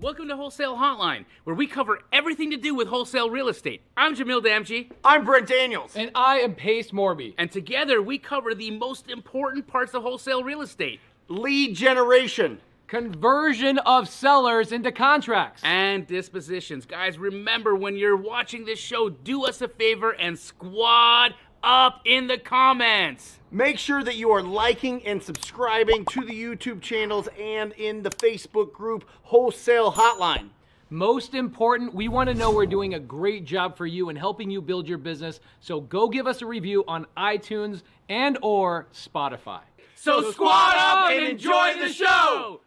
Welcome to Wholesale Hotline, where we cover everything to do with wholesale real estate. I'm Jamil Damji. I'm Brent Daniels. And I am Pace Morby. And together we cover the most important parts of wholesale real estate. Lead generation. Conversion of sellers into contracts. And dispositions. Guys, remember when you're watching this show, do us a favor and squad up in the comments. Make sure that you are liking and subscribing to the YouTube channels and in the Facebook group Wholesale Hotline. Most important, we want to know we're doing a great job for you and helping you build your business. So go give us a review on iTunes and or Spotify. So squad up and enjoy the show!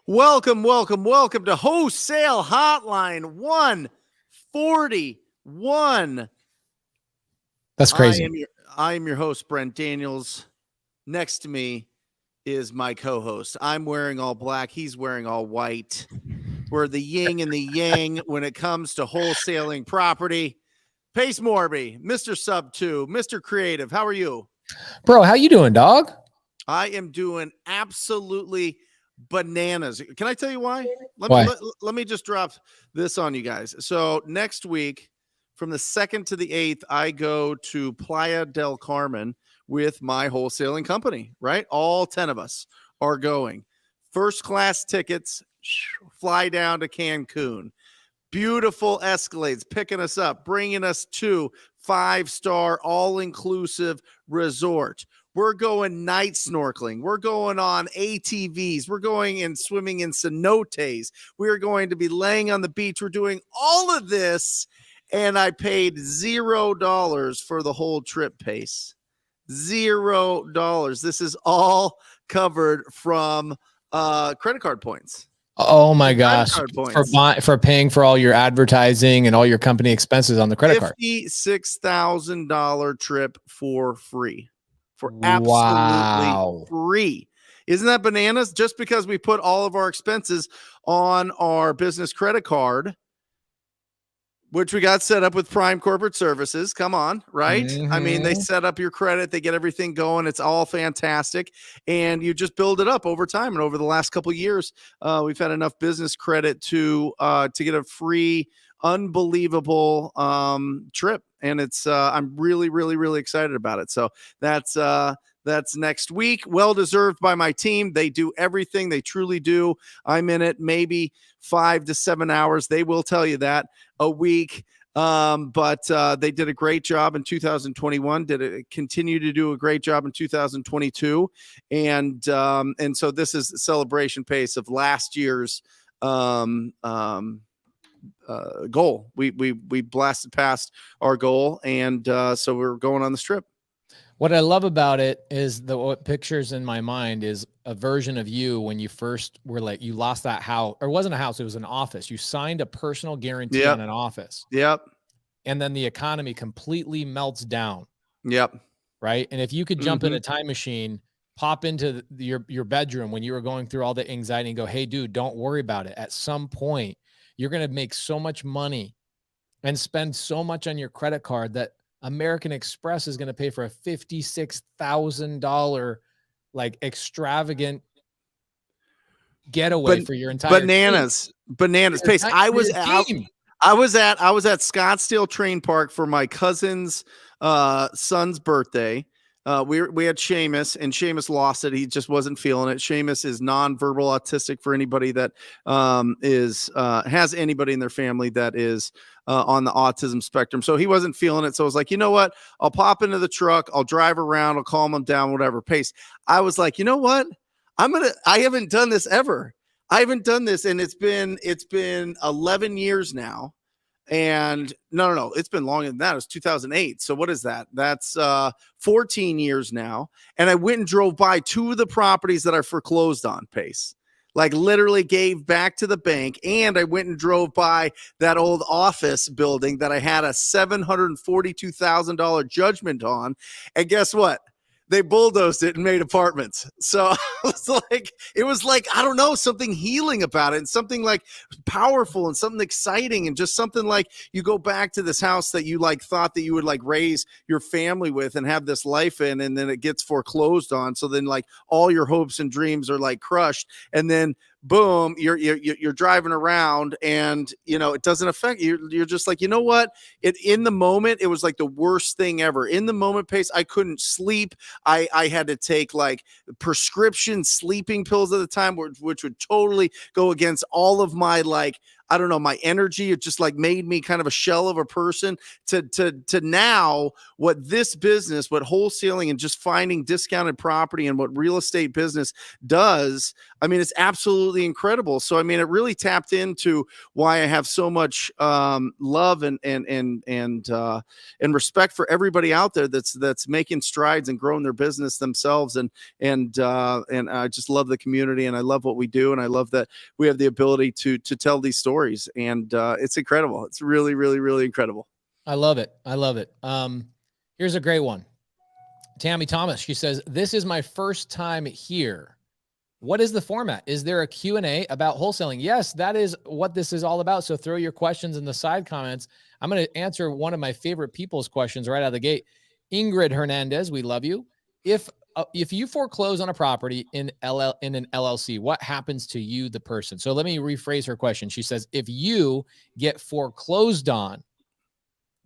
Welcome to Wholesale Hotline 141. That's crazy. I am your host, Brent Daniels. Next to me is my co-host. I'm wearing all black. He's wearing all white. We're the yin and the yang when it comes to wholesaling property. Pace Morby, Mr. Sub 2, Mr. Creative. How are you? Bro, how you doing, dog? I am doing absolutely bananas. Can I tell you why? Let me just drop this on you guys. So next week, from the 2nd to the 8th, I go to Playa del Carmen with my wholesaling company, right? All 10 of us are going. First class tickets, fly down to Cancun. Beautiful Escalades picking us up, bringing us to 5-star all-inclusive resort. We're going night snorkeling. We're going on ATVs. We're going and swimming in cenotes. We're going to be laying on the beach. We're doing all of this, and I paid $0 for the whole trip, Pace. $0. This is all covered from credit card points. Oh my gosh! For paying for all your advertising and all your company expenses on the credit card. $56,000 trip for free. For absolutely free. Isn't that bananas? Just because we put all of our expenses on our business credit card, which we got set up with Prime Corporate Services. Come on, right? Mm-hmm. I mean, they set up your credit, they get everything going. It's all fantastic. And you just build it up over time. And over the last couple of years, we've had enough business credit to get a free, unbelievable trip. And it's I'm really, really, really excited about it. So that's next week. Well deserved by my team. They do everything. They truly do. I'm in it maybe 5 to 7 hours. They will tell you that a week. But they did a great job in 2021. Continue to do a great job in 2022. And so this is the celebration pace of last year's goal. We blasted past our goal, and so we're going on the strip. What I love about it is what pictures in my mind is a version of you when you first were like, you lost that house, or it wasn't a house, it was an office. You signed a personal guarantee on an office. Yep. And then the economy completely melts down. Yep. Right. And if you could jump in a time machine, pop into your bedroom when you were going through all the anxiety and go, hey, dude, don't worry about it. At some point, you're going to make so much money and spend so much on your credit card that American Express is going to pay for a $56,000 like extravagant getaway for your entire bananas pace. I was at Scottsdale Train Park for my cousin's son's birthday. We had Seamus, and Seamus lost it. He just wasn't feeling it. Seamus is nonverbal autistic. For anybody that has anybody in their family that is on the autism spectrum, so he wasn't feeling it. So I was like, you know what? I'll pop into the truck. I'll drive around. I'll calm him down. Whatever. Pace. I was like, you know what? I haven't done this ever. I haven't done this, and it's been 11 years now. And no, it's been longer than that. It was 2008. So what is that? That's 14 years now. And I went and drove by 2 of the properties that I foreclosed on, Pace. Like literally gave back to the bank. And I went and drove by that old office building that I had a $742,000 judgment on. And guess what? they bulldozed it and made apartments. So it was like, I don't know, something healing about it, and something like powerful and something exciting, and just something like you go back to this house that you like thought that you would like raise your family with and have this life in, and then it gets foreclosed on. So then like all your hopes and dreams are like crushed, and then boom, you're driving around, and it doesn't affect you. You're just like, you know what? In the moment, it was like the worst thing ever. In the moment, Pace, I couldn't sleep. I had to take like prescription sleeping pills at the time, which would totally go against all of my like, I don't know, my energy. It just like made me kind of a shell of a person to now what this business, what wholesaling and just finding discounted property and what real estate business does. I mean, it's absolutely incredible. So, I mean, it really tapped into why I have so much love and respect for everybody out there that's making strides and growing their business themselves. And I just love the community, and I love what we do. And I love that we have the ability to tell these stories, and it's incredible. It's really, really, really incredible. I love it. I love it. Here's a great one. Tammy Thomas, she says, this is my first time here. What is the format? Is there a Q&A about wholesaling? Yes, that is what this is all about. So throw your questions in the side comments. I'm going to answer one of my favorite people's questions right out of the gate. Ingrid Hernandez, we love you. If you foreclose on a property in an LLC, what happens to you, the person? So let me rephrase her question. She says, if you get foreclosed on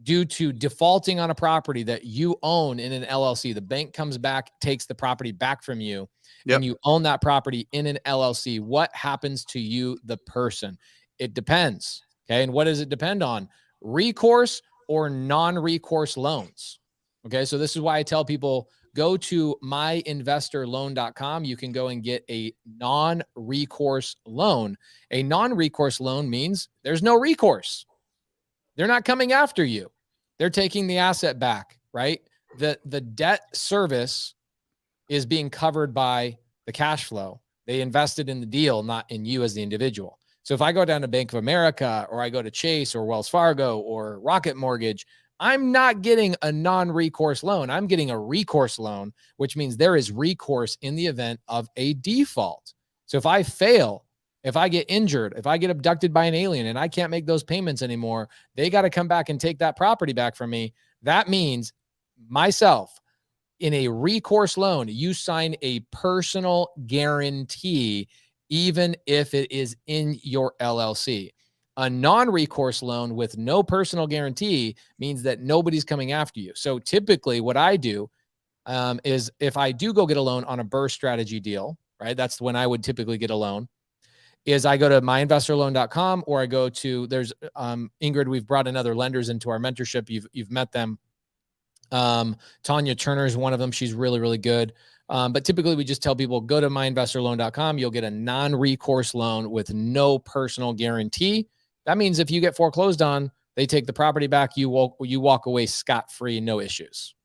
due to defaulting on a property that you own in an LLC, the bank comes back, takes the property back from you, and you own that property in an LLC, what happens to you, the person? It depends. Okay. And what does it depend on? Recourse or non-recourse loans. Okay. So this is why I tell people, go to myinvestorloan.com. You can go and get a non-recourse loan. A non-recourse loan means there's no recourse. They're not coming after you. They're taking the asset back, right? The debt service is being covered by the cash flow. They invested in the deal, not in you as the individual. So if I go down to Bank of America, or I go to Chase or Wells Fargo or Rocket Mortgage, I'm not getting a non-recourse loan. I'm getting a recourse loan, which means there is recourse in the event of a default. So if I fail, if I get injured, if I get abducted by an alien and I can't make those payments anymore, they got to come back and take that property back from me. That means myself, in a recourse loan, you sign a personal guarantee, even if it is in your LLC. A non-recourse loan with no personal guarantee means that nobody's coming after you. So typically what I do is if I do go get a loan on a burst strategy deal, right? That's when I would typically get a loan, is I go to myinvestorloan.com, or I go to, there's Ingrid, we've brought in other lenders into our mentorship. You've met them. Tanya Turner is one of them. She's really, really good. But typically we just tell people, go to myinvestorloan.com. You'll get a non-recourse loan with no personal guarantee. That means if you get foreclosed on, they take the property back. You walk away scot-free, no issues.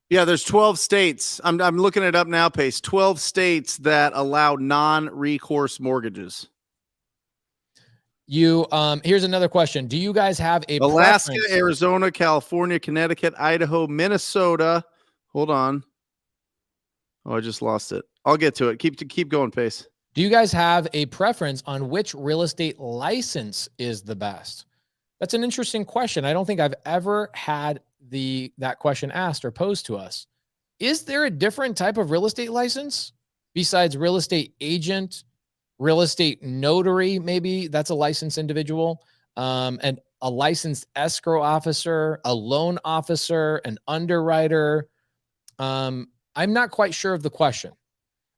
Yeah, there's 12 states. I'm looking it up now, Pace. 12 states that allow non-recourse mortgages. Here's another question. Do you guys have a Alaska, preference? Arizona, California, Connecticut, Idaho, Minnesota? Hold on. Oh, I just lost it. I'll get to it. Keep going, Pace. Do you guys have a preference on which real estate license is the best? That's an interesting question. I don't think I've ever had that question asked or posed to us. Is there a different type of real estate license besides real estate agent, real estate notary? Maybe that's a licensed individual, and a licensed escrow officer, a loan officer, an underwriter. I'm not quite sure of the question.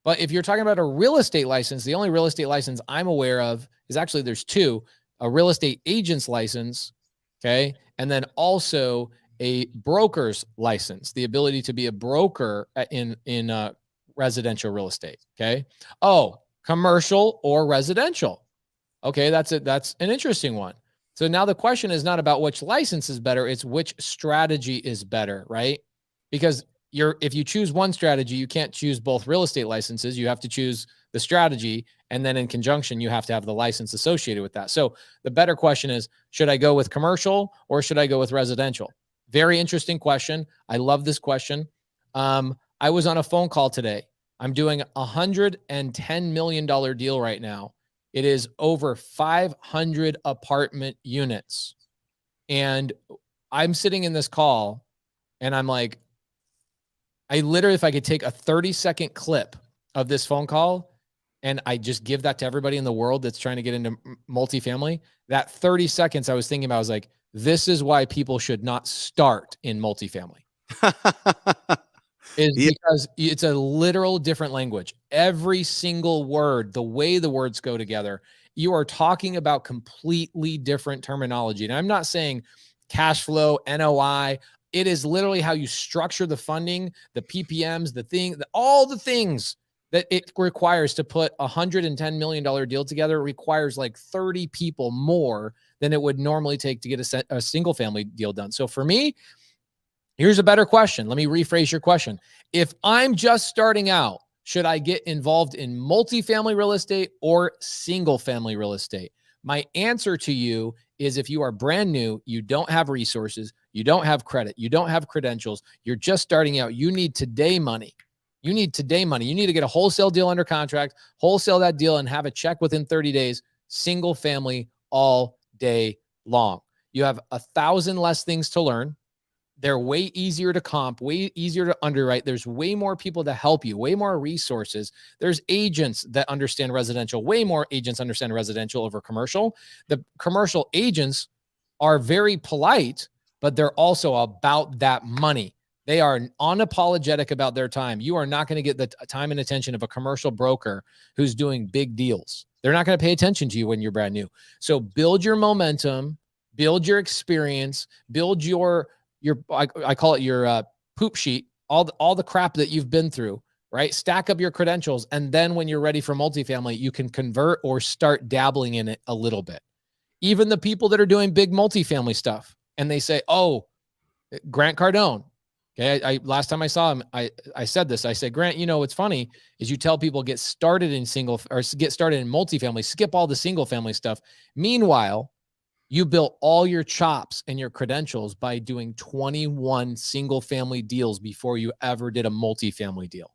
But if you're talking about a real estate license, the only real estate license I'm aware of is actually there's two: a real estate agent's license, okay, and then also a broker's license, the ability to be a broker in residential real estate, okay? Oh, commercial or residential. Okay, that's it. That's an interesting one. So now the question is not about which license is better, it's which strategy is better, right? Because if you choose one strategy, you can't choose both real estate licenses. You have to choose the strategy, and then in conjunction, you have to have the license associated with that. So the better question is, should I go with commercial or should I go with residential? Very interesting question. I love this question. I was on a phone call today. I'm doing a $110 million deal right now. It is over 500 apartment units. And I'm sitting in this call and I'm like, I literally, if I could take a 30-second clip of this phone call and I just give that to everybody in the world that's trying to get into multifamily, that 30 seconds I was thinking about, I was like, this is why people should not start in multifamily. Because it's a literal different language. Every single word, the way the words go together, you are talking about completely different terminology. And I'm not saying cash flow, NOI. It is literally how you structure the funding, the PPMs, all the things that it requires to put a $110 million deal together. It requires like 30 people more than it would normally take to get a single family deal done. So for me, here's a better question. Let me rephrase your question. If I'm just starting out, should I get involved in multifamily real estate or single family real estate? My answer to you is if you are brand new, you don't have resources, you don't have credit, you don't have credentials, you're just starting out, you need today money. You need today money. You need to get a wholesale deal under contract, wholesale that deal and have a check within 30 days, single family all day long. You have 1,000 less things to learn. They're way easier to comp, way easier to underwrite. There's way more people to help you, way more resources. There's agents that understand residential, way more agents understand residential over commercial. The commercial agents are very polite, but they're also about that money. They are unapologetic about their time. You are not going to get the time and attention of a commercial broker who's doing big deals. They're not going to pay attention to you when you're brand new. So build your momentum, build your experience, build your I call it your poop sheet, all the crap that you've been through, right? Stack up your credentials. And then when you're ready for multifamily, you can convert or start dabbling in it a little bit. Even the people that are doing big multifamily stuff and they say, oh, Grant Cardone. Okay. Last time I saw him, I said this, I said, Grant, you know, what's funny is you tell people get started in multifamily, skip all the single family stuff. Meanwhile, you built all your chops and your credentials by doing 21 single family deals before you ever did a multifamily deal.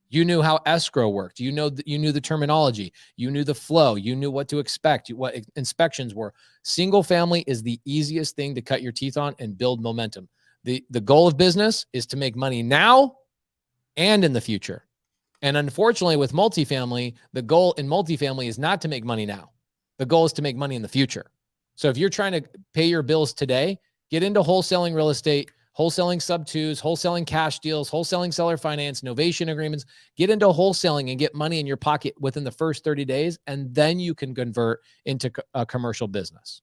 You knew how escrow worked. You knew the terminology. You knew the flow. You knew what to expect, what inspections were. Single family is the easiest thing to cut your teeth on and build momentum. The goal of business is to make money now and in the future. And unfortunately, with multifamily, the goal in multifamily is not to make money now. The goal is to make money in the future. So if you're trying to pay your bills today, get into wholesaling real estate, wholesaling sub-twos, wholesaling cash deals, wholesaling seller finance, novation agreements. Get into wholesaling and get money in your pocket within the first 30 days, and then you can convert into a commercial business.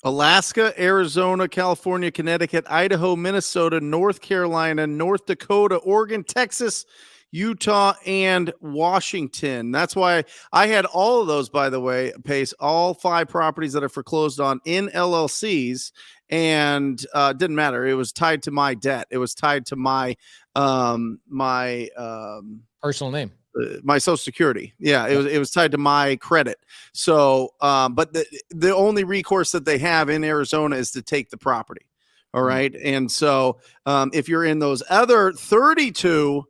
Alaska, Arizona, California, Connecticut, Idaho, Minnesota, North Carolina, North Dakota, Oregon, Texas, Utah, and Washington. That's why I had all of those, by the way, Pace, all 5 properties that are foreclosed on in LLCs, and didn't matter. It was tied to my debt. It was tied to my personal name. My Social Security. Yeah, it was tied to my credit. So, but the only recourse that they have in Arizona is to take the property. All right. And so if you're in those other 32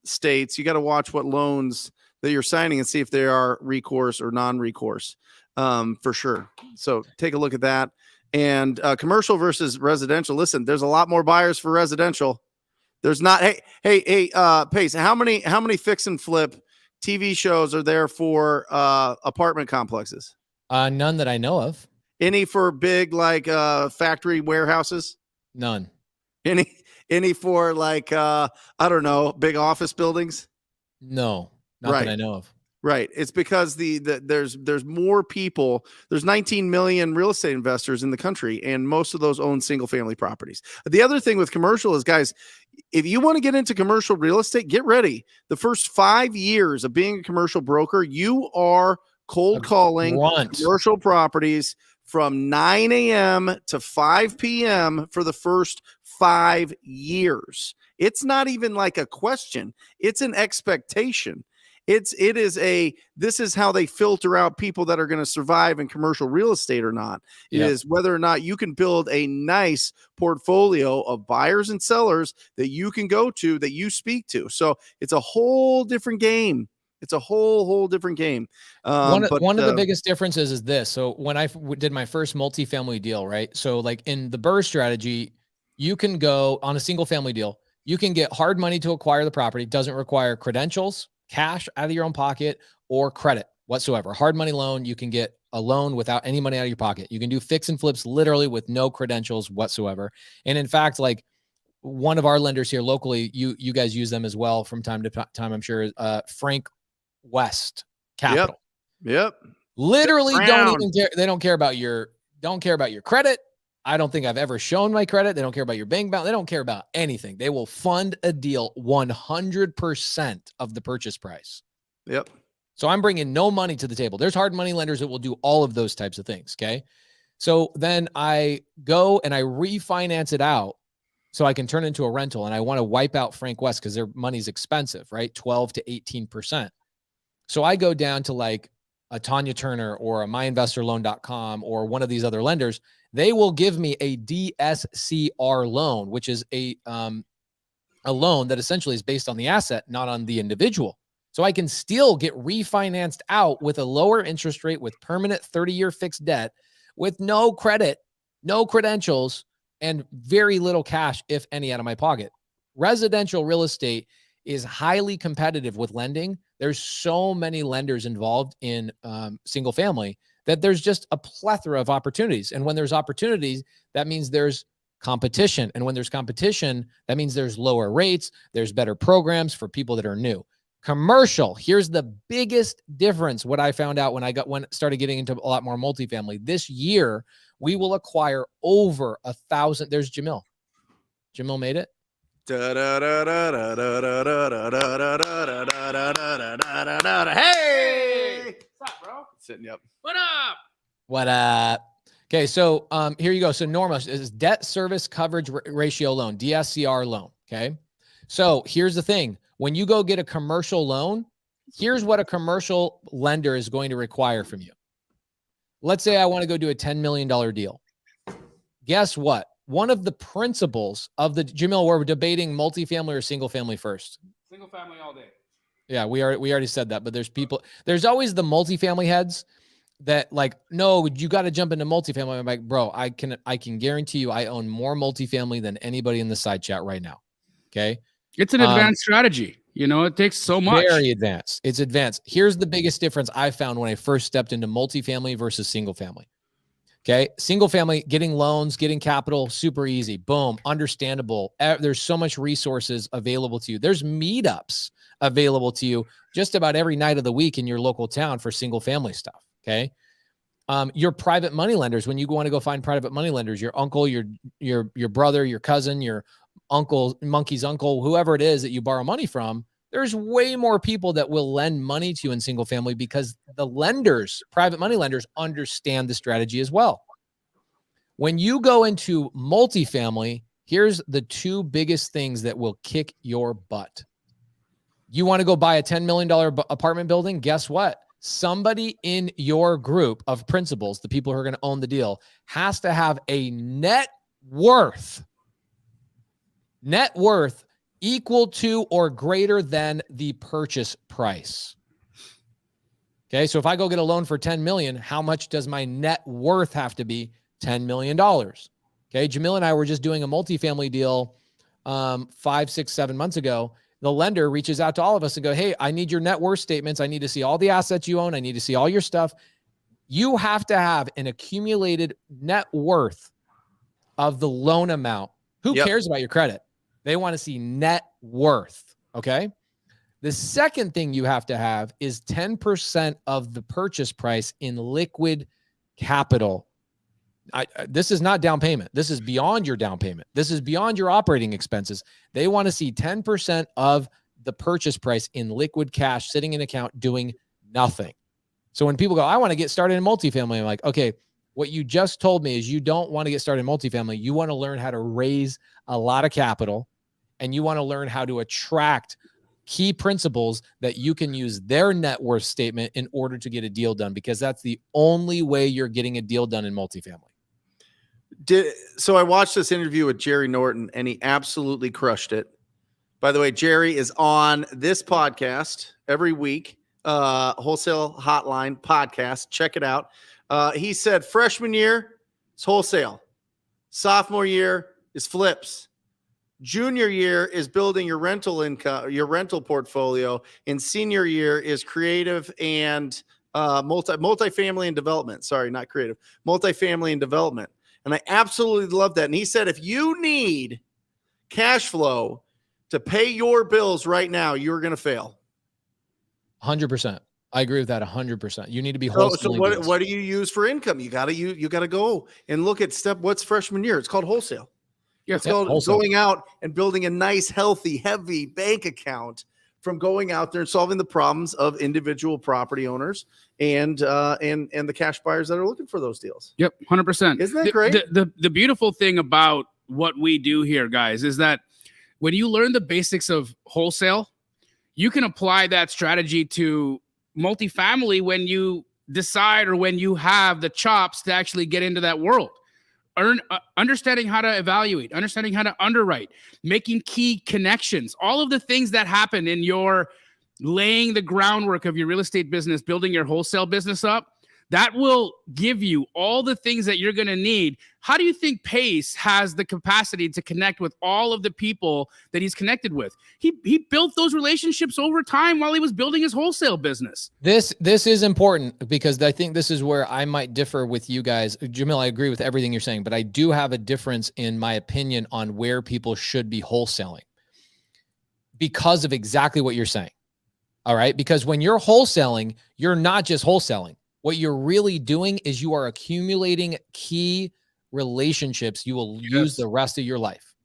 states, you got to watch what loans that you're signing and see if they are recourse or non-recourse for sure. So take a look at that. And commercial versus residential. Listen, there's a lot more buyers for residential. There's not. Hey, Pace. How many fix and flip TV shows are there for apartment complexes? None that I know of. Any for big like factory warehouses? None. Any for like I don't know, big office buildings? No, not that I know of. Right. It's because there's more people. There's 19 million real estate investors in the country, and most of those own single family properties. The other thing with commercial is, guys, if you want to get into commercial real estate, get ready. The first 5 years of being a commercial broker, you are cold calling commercial properties from 9 a.m. to 5 p.m. for the first 5 years. It's not even like a question. It's an expectation. This is how they filter out people that are going to survive in commercial real estate or not. It is whether or not you can build a nice portfolio of buyers and sellers that you can go to, that you speak to. So it's a whole different game. It's a whole different game. One of the biggest differences is this. So when I did my first multifamily deal, right? So like in the BRRRR strategy, you can go on a single family deal. You can get hard money to acquire the property. Doesn't require credentials, cash out of your own pocket, or credit whatsoever. Hard money loan, you can get a loan without any money out of your pocket. You can do fix and flips literally with no credentials whatsoever. And in fact, like one of our lenders here locally, you guys use them as well from time to time, I'm sure, Frank West Capital. Yep. Literally don't even care. They don't care about your credit. I don't think I've ever shown my credit. They don't care about your bank balance. They don't care about anything. They will fund a deal 100% of the purchase price. Yep. So I'm bringing no money to the table. There's hard money lenders that will do all of those types of things. Okay. So then I go and I refinance it out so I can turn it into a rental, and I want to wipe out Frank West because their money's expensive, right? 12 to 18%. So I go down to like a Tanya Turner or a myinvestorloan.com or one of these other lenders. They will give me a DSCR loan, which is a loan that essentially is based on the asset, not on the individual. So I can still get refinanced out with a lower interest rate, with permanent 30-year fixed debt, with no credit, no credentials, and very little cash, if any, out of my pocket. Residential real estate is highly competitive with lending. There's so many lenders involved in single family that there's just a plethora of opportunities. And when there's opportunities, that means there's competition. And when there's competition, that means there's lower rates. There's better programs for people that are new. Commercial, here's the biggest difference. What I found out when I started getting into a lot more multifamily this year, we will acquire over 1,000. There's Jamil. Jamil made it. Hey, what's up, bro? Sitting up. What up? What up? Okay, so here you go. So Norma is debt service coverage ratio loan, DSCR loan. Okay, so here's the thing: when you go get a commercial loan, here's what a commercial lender is going to require from you. Let's say I want to go do a $10 million deal. Guess what? One of the principles of the Jamil, we're debating multifamily or single family first. Single family all day. Yeah, we already said that, but there's always the multifamily heads that like, no, you got to jump into multifamily. I'm like, bro, I can guarantee you I own more multifamily than anybody in the side chat right now. Okay. It's an advanced strategy. You know, it takes so much. Very advanced. It's advanced. Here's the biggest difference I found when I first stepped into multifamily versus single family. Okay. Single family, getting loans, getting capital, super easy. Boom. Understandable. There's so much resources available to you. There's meetups available to you just about every night of the week in your local town for single family stuff. Okay. Your private money lenders, when you want to go find private money lenders, your uncle, your brother, your cousin, your uncle, monkey's uncle, whoever it is that you borrow money from, there's way more people that will lend money to you in single family because the lenders, private money lenders, understand the strategy as well. When you go into multifamily, here's the two biggest things that will kick your butt. You want to go buy a $10 million apartment building? Guess what? Somebody in your group of principals, the people who are going to own the deal, has to have a net worth equal to or greater than the purchase price. Okay, so if I go get a loan for $10 million, how much does my net worth have to be? $10 million. Okay, Jamil and I were just doing a multifamily deal 5, 6, 7 months ago. The lender reaches out to all of us and go, hey, I need your net worth statements. I need to see all the assets you own. I need to see all your stuff. You have to have an accumulated net worth of the loan amount. Who cares about your credit? They want to see net worth. Okay. The second thing you have to have is 10% of the purchase price in liquid capital. This is not down payment. This is beyond your down payment. This is beyond your operating expenses. They want to see 10% of the purchase price in liquid cash sitting in account doing nothing. So when people go, I want to get started in multifamily, I'm like, okay, what you just told me is you don't want to get started in multifamily. You want to learn how to raise a lot of capital, and you want to learn how to attract key principles that you can use their net worth statement in order to get a deal done, because that's the only way you're getting a deal done in multifamily. So I watched this interview with Jerry Norton, and he absolutely crushed it. By the way, Jerry is on this podcast every week, Wholesale Hotline podcast. Check it out. He said freshman year is wholesale. Sophomore year is flips. Junior year is building your rental income, your rental portfolio. And senior year is creative and multifamily and development. Sorry, not creative. Multifamily and development. And I absolutely love that. And he said, if you need cash flow to pay your bills right now, you're going to fail. 100%. I agree with that 100%. You need to be wholesaling. So what do you use for income? You got to go and look at what's freshman year. It's called wholesale. Yeah, it's called wholesale. Going out and building a nice, healthy, heavy bank account from going out there and solving the problems of individual property owners and the cash buyers that are looking for those deals. Yep, 100%. Isn't that great? The beautiful thing about what we do here, guys, is that when you learn the basics of wholesale, you can apply that strategy to multifamily when you decide or when you have the chops to actually get into that world. Understanding how to evaluate, understanding how to underwrite, making key connections, all of the things that happen in your laying the groundwork of your real estate business, building your wholesale business up, that will give you all the things that you're going to need. How do you think Pace has the capacity to connect with all of the people that he's connected with? He built those relationships over time while he was building his wholesale business. This is important, because I think this is where I might differ with you guys. Jamil, I agree with everything you're saying, but I do have a difference in my opinion on where people should be wholesaling because of exactly what you're saying. All right. Because when you're wholesaling, you're not just wholesaling. What you're really doing is you are accumulating key relationships you will use the rest of your life.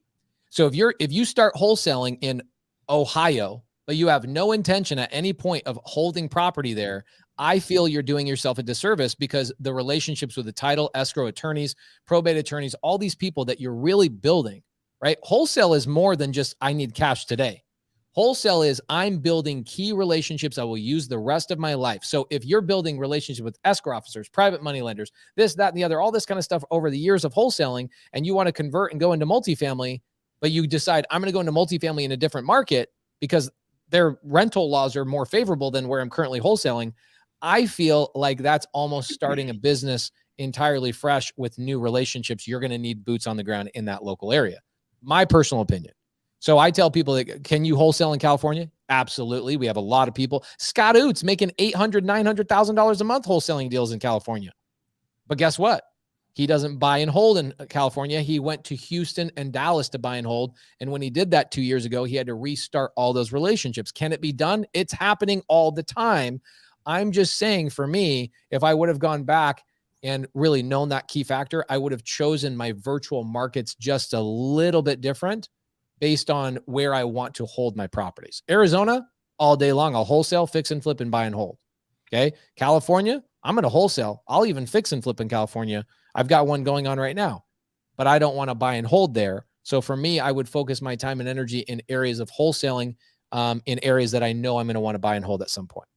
So if you start wholesaling in Ohio, but you have no intention at any point of holding property there, I feel you're doing yourself a disservice, because the relationships with the title, escrow attorneys, probate attorneys, all these people that you're really building, right? Wholesale is more than just, I need cash today. Wholesale is, I'm building key relationships I will use the rest of my life. So if you're building relationships with escrow officers, private money lenders, this, that, and the other, all this kind of stuff over the years of wholesaling, and you want to convert and go into multifamily, but you decide I'm going to go into multifamily in a different market because their rental laws are more favorable than where I'm currently wholesaling, I feel like that's almost starting a business entirely fresh with new relationships. You're going to need boots on the ground in that local area. My personal opinion. So I tell people, that, can you wholesale in California? Absolutely. We have a lot of people. Scott Oots making $800,000, $900,000 a month wholesaling deals in California. But guess what? He doesn't buy and hold in California. He went to Houston and Dallas to buy and hold. And when he did that 2 years ago, he had to restart all those relationships. Can it be done? It's happening all the time. I'm just saying, for me, if I would have gone back and really known that key factor, I would have chosen my virtual markets just a little bit different, based on where I want to hold my properties. Arizona, all day long, I'll wholesale, fix and flip, and buy and hold. Okay. California, I'm going to wholesale. I'll even fix and flip in California. I've got one going on right now, but I don't want to buy and hold there. So for me, I would focus my time and energy in areas of wholesaling, in areas that I know I'm going to want to buy and hold at some point.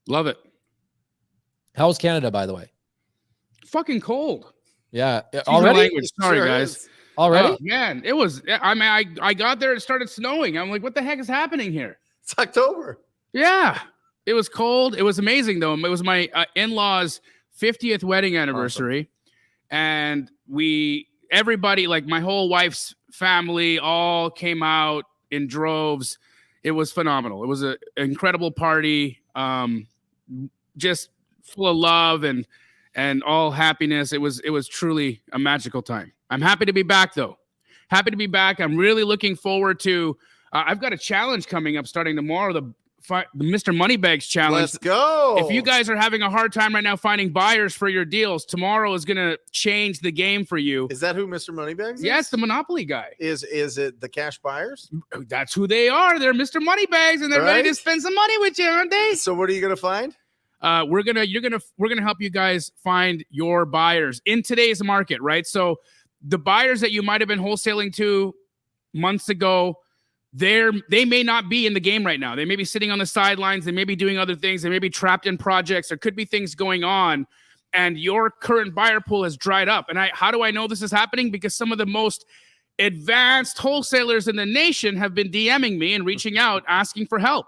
Love it. How's Canada, by the way? Fucking cold. Yeah. Already? Language. Sorry, sure guys. Is. Already? Oh, man, it was. I mean, I got there. It started snowing. I'm like, what the heck is happening here? It's October. Yeah, it was cold. It was amazing though. It was my in-laws' 50th wedding anniversary, and everybody, like my whole wife's family, all came out in droves. It was phenomenal. It was an incredible party, just full of love and all happiness. It was truly a magical time. I'm happy to be back, though. Happy to be back. I'm really looking forward to. I've got a challenge coming up starting tomorrow. The Mr. Moneybags challenge. Let's go. If you guys are having a hard time right now finding buyers for your deals, tomorrow is going to change the game for you. Is that who Mr. Moneybags is? Yes, the Monopoly guy. Is it the cash buyers? That's who they are. They're Mr. Moneybags, and they're ready to spend some money with you, aren't they? So what are you going to find? We're gonna help you guys find your buyers in today's market, right? So the buyers that you might have been wholesaling to months ago, they may not be in the game right now. They may be sitting on the sidelines. They may be doing other things. They may be trapped in projects. There could be things going on, and your current buyer pool has dried up. And how do I know this is happening? Because some of the most advanced wholesalers in the nation have been DMing me and reaching out, asking for help.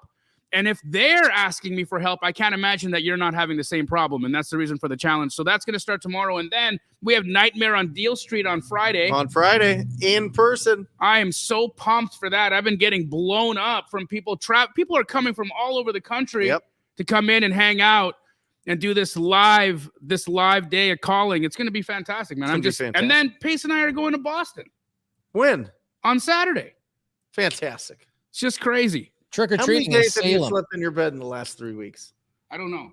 And if they're asking me for help, I can't imagine that you're not having the same problem. And that's the reason for the challenge. So that's going to start tomorrow. And then we have Nightmare on Deal Street on Friday. On Friday, in person. I am so pumped for that. I've been getting blown up from people. People are coming from all over the country to come in and hang out and do this live day of calling. It's going to be fantastic, man. And then Pace and I are going to Boston. When? On Saturday. Fantastic. It's just crazy. Trick or treating. How many days have you slept in your bed in the last 3 weeks? I don't know.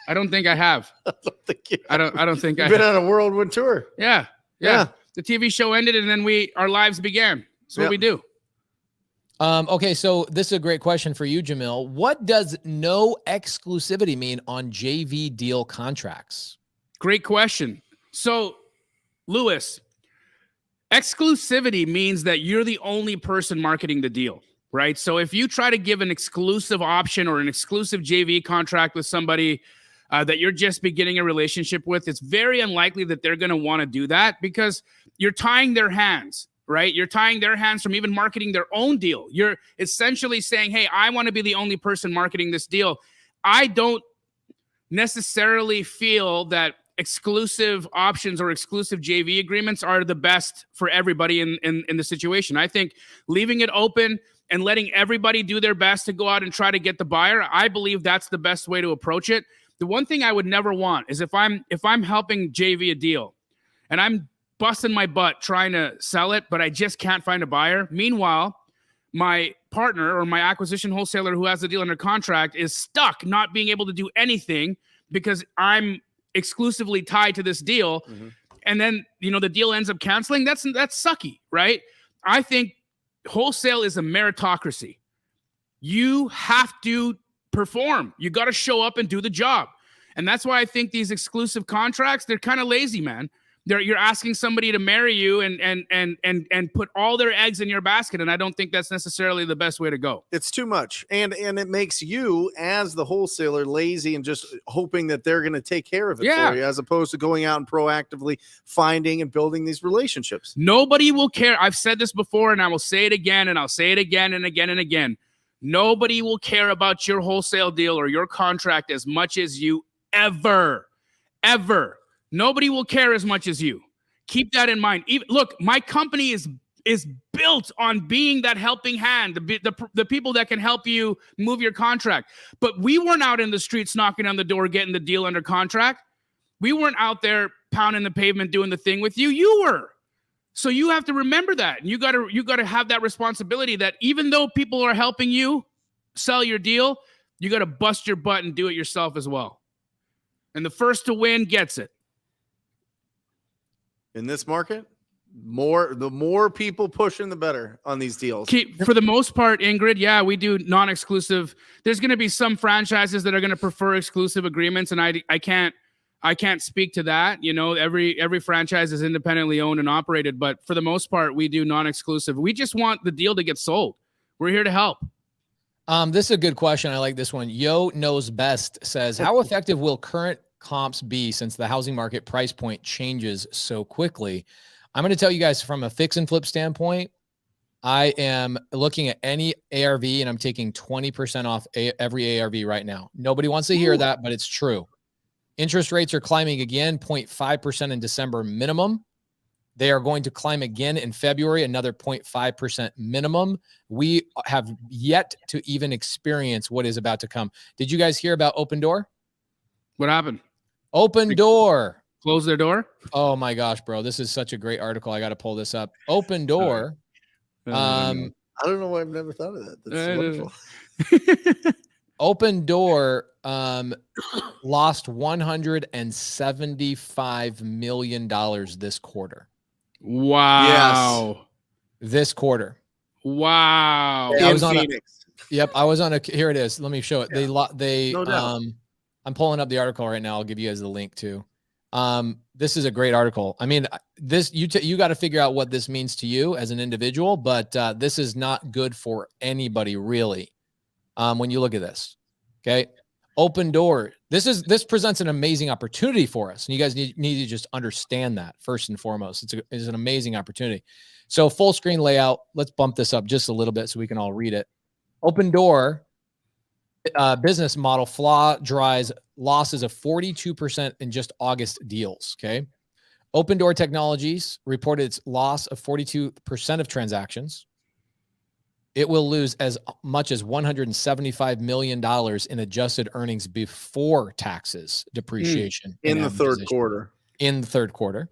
I don't think I have. I don't think You've been on a whirlwind tour. Yeah. The TV show ended, and then our lives began. That's what we do. Okay, so this is a great question for you, Jamil. What does no exclusivity mean on JV deal contracts? Great question. So, Lewis, exclusivity means that you're the only person marketing the deal. Right. So if you try to give an exclusive option or an exclusive JV contract with somebody that you're just beginning a relationship with, it's very unlikely that they're going to want to do that because you're tying their hands, right? You're tying their hands from even marketing their own deal. You're essentially saying, hey, I want to be the only person marketing this deal. I don't necessarily feel that exclusive options or exclusive JV agreements are the best for everybody in the situation. I think leaving it open and letting everybody do their best to go out and try to get the buyer, I believe that's the best way to approach it. The one thing I would never want is if I'm helping JV a deal and I'm busting my butt trying to sell it, but I just can't find a buyer. Meanwhile, my partner or my acquisition wholesaler who has the deal under contract is stuck not being able to do anything because I'm exclusively tied to this deal. Mm-hmm. And then, the deal ends up canceling. That's sucky, right? I think wholesale is a meritocracy. You have to perform. You got to show up and do the job. And that's why I think these exclusive contracts, they're kind of lazy, man. You're asking somebody to marry you and put all their eggs in your basket. And I don't think that's necessarily the best way to go. It's too much. And it makes you as the wholesaler lazy and just hoping that they're going to take care of it for you, as opposed to going out and proactively finding and building these relationships. Nobody will care. I've said this before and I will say it again and I'll say it again and again and again. Nobody will care about your wholesale deal or your contract as much as you ever. Nobody will care as much as you. Keep that in mind. Look, my company is built on being that helping hand, the people that can help you move your contract. But we weren't out in the streets knocking on the door, getting the deal under contract. We weren't out there pounding the pavement, doing the thing with you. You were. So you have to remember that. And you got to have that responsibility that even though people are helping you sell your deal, you got to bust your butt and do it yourself as well. And the first to win gets it. In this market, the more people pushing, the better on these deals. For the most part, Ingrid, we do non-exclusive. There's going to be some franchises that are going to prefer exclusive agreements, and I can't speak to that. Every franchise is independently owned and operated, but for the most part, we do non-exclusive. We just want the deal to get sold. We're here to help. This is a good question. I like this one. Yo Knows Best says, how effective will current comps be since the housing market price point changes so quickly? I'm going to tell you guys from a fix and flip standpoint, I am looking at any ARV and I'm taking 20% off every ARV right now. Nobody wants to hear that, but it's true. Interest rates are climbing again, 0.5% in December minimum. They are going to climb again in February, another 0.5% minimum. We have yet to even experience what is about to come. Did you guys hear about Open Door? What happened? Open Door. Close their door? Oh my gosh, bro. This is such a great article. I got to pull this up. Open Door. I don't know why I've never thought of that. That's wonderful. Open Door lost $175 million this quarter. Wow. Yes. This quarter. Wow. I was on Phoenix. I was on here it is. Let me show it. Yeah. They no doubt. I'm pulling up the article right now. I'll give you guys the link too. This is a great article. I mean, this you got to figure out what this means to you as an individual, but this is not good for anybody really. When you look at this, okay, open door. This presents an amazing opportunity for us, and you guys need to just understand that first and foremost. It's an amazing opportunity. So full screen layout. Let's bump this up just a little bit so we can all read it. Open door. Business model flaw drives losses of 42% in just August deals. Okay. Open Door Technologies reported its loss of 42% of transactions. It will lose as much as $175 million in adjusted earnings before taxes, depreciation. In the third quarter. In the third quarter.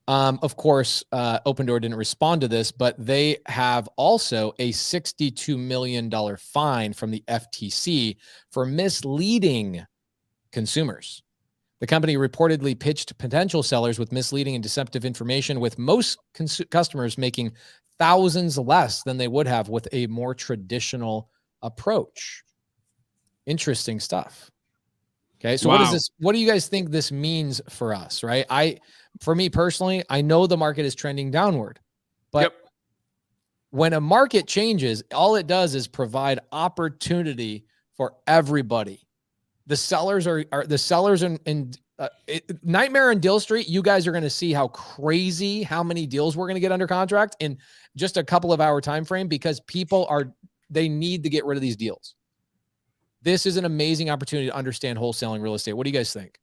Of course, Open Door didn't respond to this, but they have also a $62 million fine from the FTC for misleading consumers. The company reportedly pitched potential sellers with misleading and deceptive information, with most customers making thousands less than they would have with a more traditional approach. Interesting stuff. Okay, so Wow. what do you guys think this means for us, right? For me personally, I know the market is trending downward, but when a market changes, all it does is provide opportunity for everybody. The sellers are the sellers in Nightmare on Deal Street. You guys are going to see how many deals we're going to get under contract in just a couple of hour time frame, because they need to get rid of these deals. This is an amazing opportunity to understand wholesaling real estate. What do you guys think?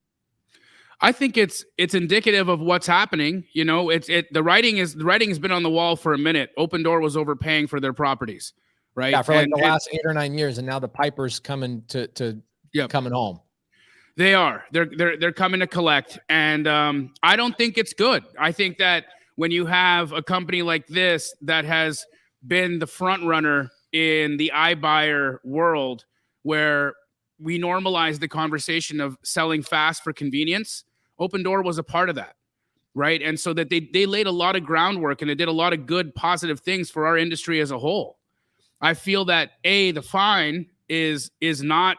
I think it's indicative of what's happening. You know, the writing has been on the wall for a minute. Open Door was overpaying for their properties, right? Yeah, for the last 8 or 9 years, and now the Piper's coming coming home. They are. They're coming to collect, and I don't think it's good. I think that when you have a company like this that has been the front runner in the iBuyer world, where we normalized the conversation of selling fast for convenience, Open Door was a part of that, right? And so that they laid a lot of groundwork, and it did a lot of good, positive things for our industry as a whole. I feel that the fine is not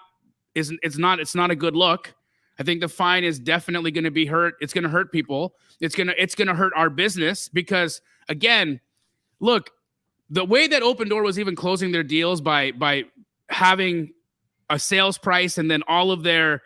a good look. I think the fine is definitely going to be hurt. It's going to hurt people. It's going to hurt our business, because again, look, the way that Open Door was even closing their deals by having a sales price and then all of their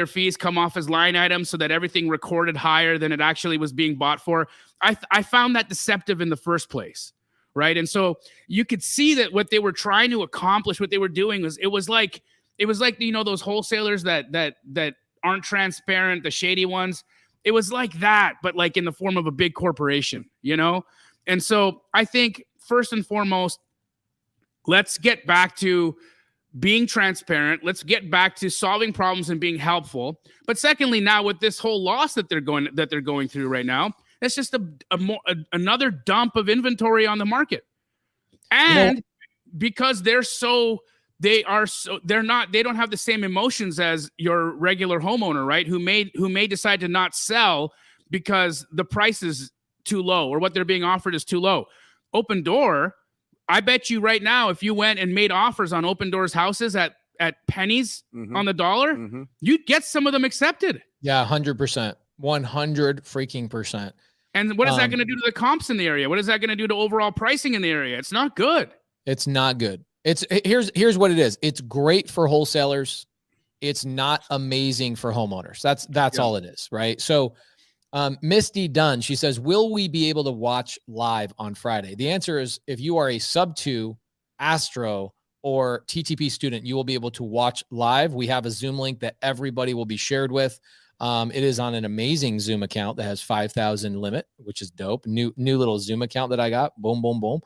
fees come off as line items, so that everything recorded higher than it actually was being bought for. I found that deceptive in the first place, right? And so you could see that what they were trying to accomplish, what they were doing it was like those wholesalers that aren't transparent, the shady ones. It was like that, but like in the form of a big corporation, you know? And so I think first and foremost, let's get back to being transparent. Let's get back to solving problems and being helpful. But secondly, now with this whole loss that they're going through right now, it's just another dump of inventory on the market. And because they don't have the same emotions as your regular homeowner, right? Who may decide to not sell because the price is too low or what they're being offered is too low. Open Door, I bet you right now, if you went and made offers on Open Door's houses at pennies on the dollar, you'd get some of them accepted. Yeah, 100%, 100 freaking percent. And what is that going to do to the comps in the area? What is that going to do to overall pricing in the area? It's not good. It's not good. Here's what it is. It's great for wholesalers. It's not amazing for homeowners. That's all it is, right? So Misty Dunn, she says, will we be able to watch live on Friday? The answer is, if you are a sub 2 Astro or TTP student, you will be able to watch live. We have a Zoom link that everybody will be shared with. It is on an amazing Zoom account that has 5,000 limit, which is dope. New little Zoom account that I got. Boom, boom, boom.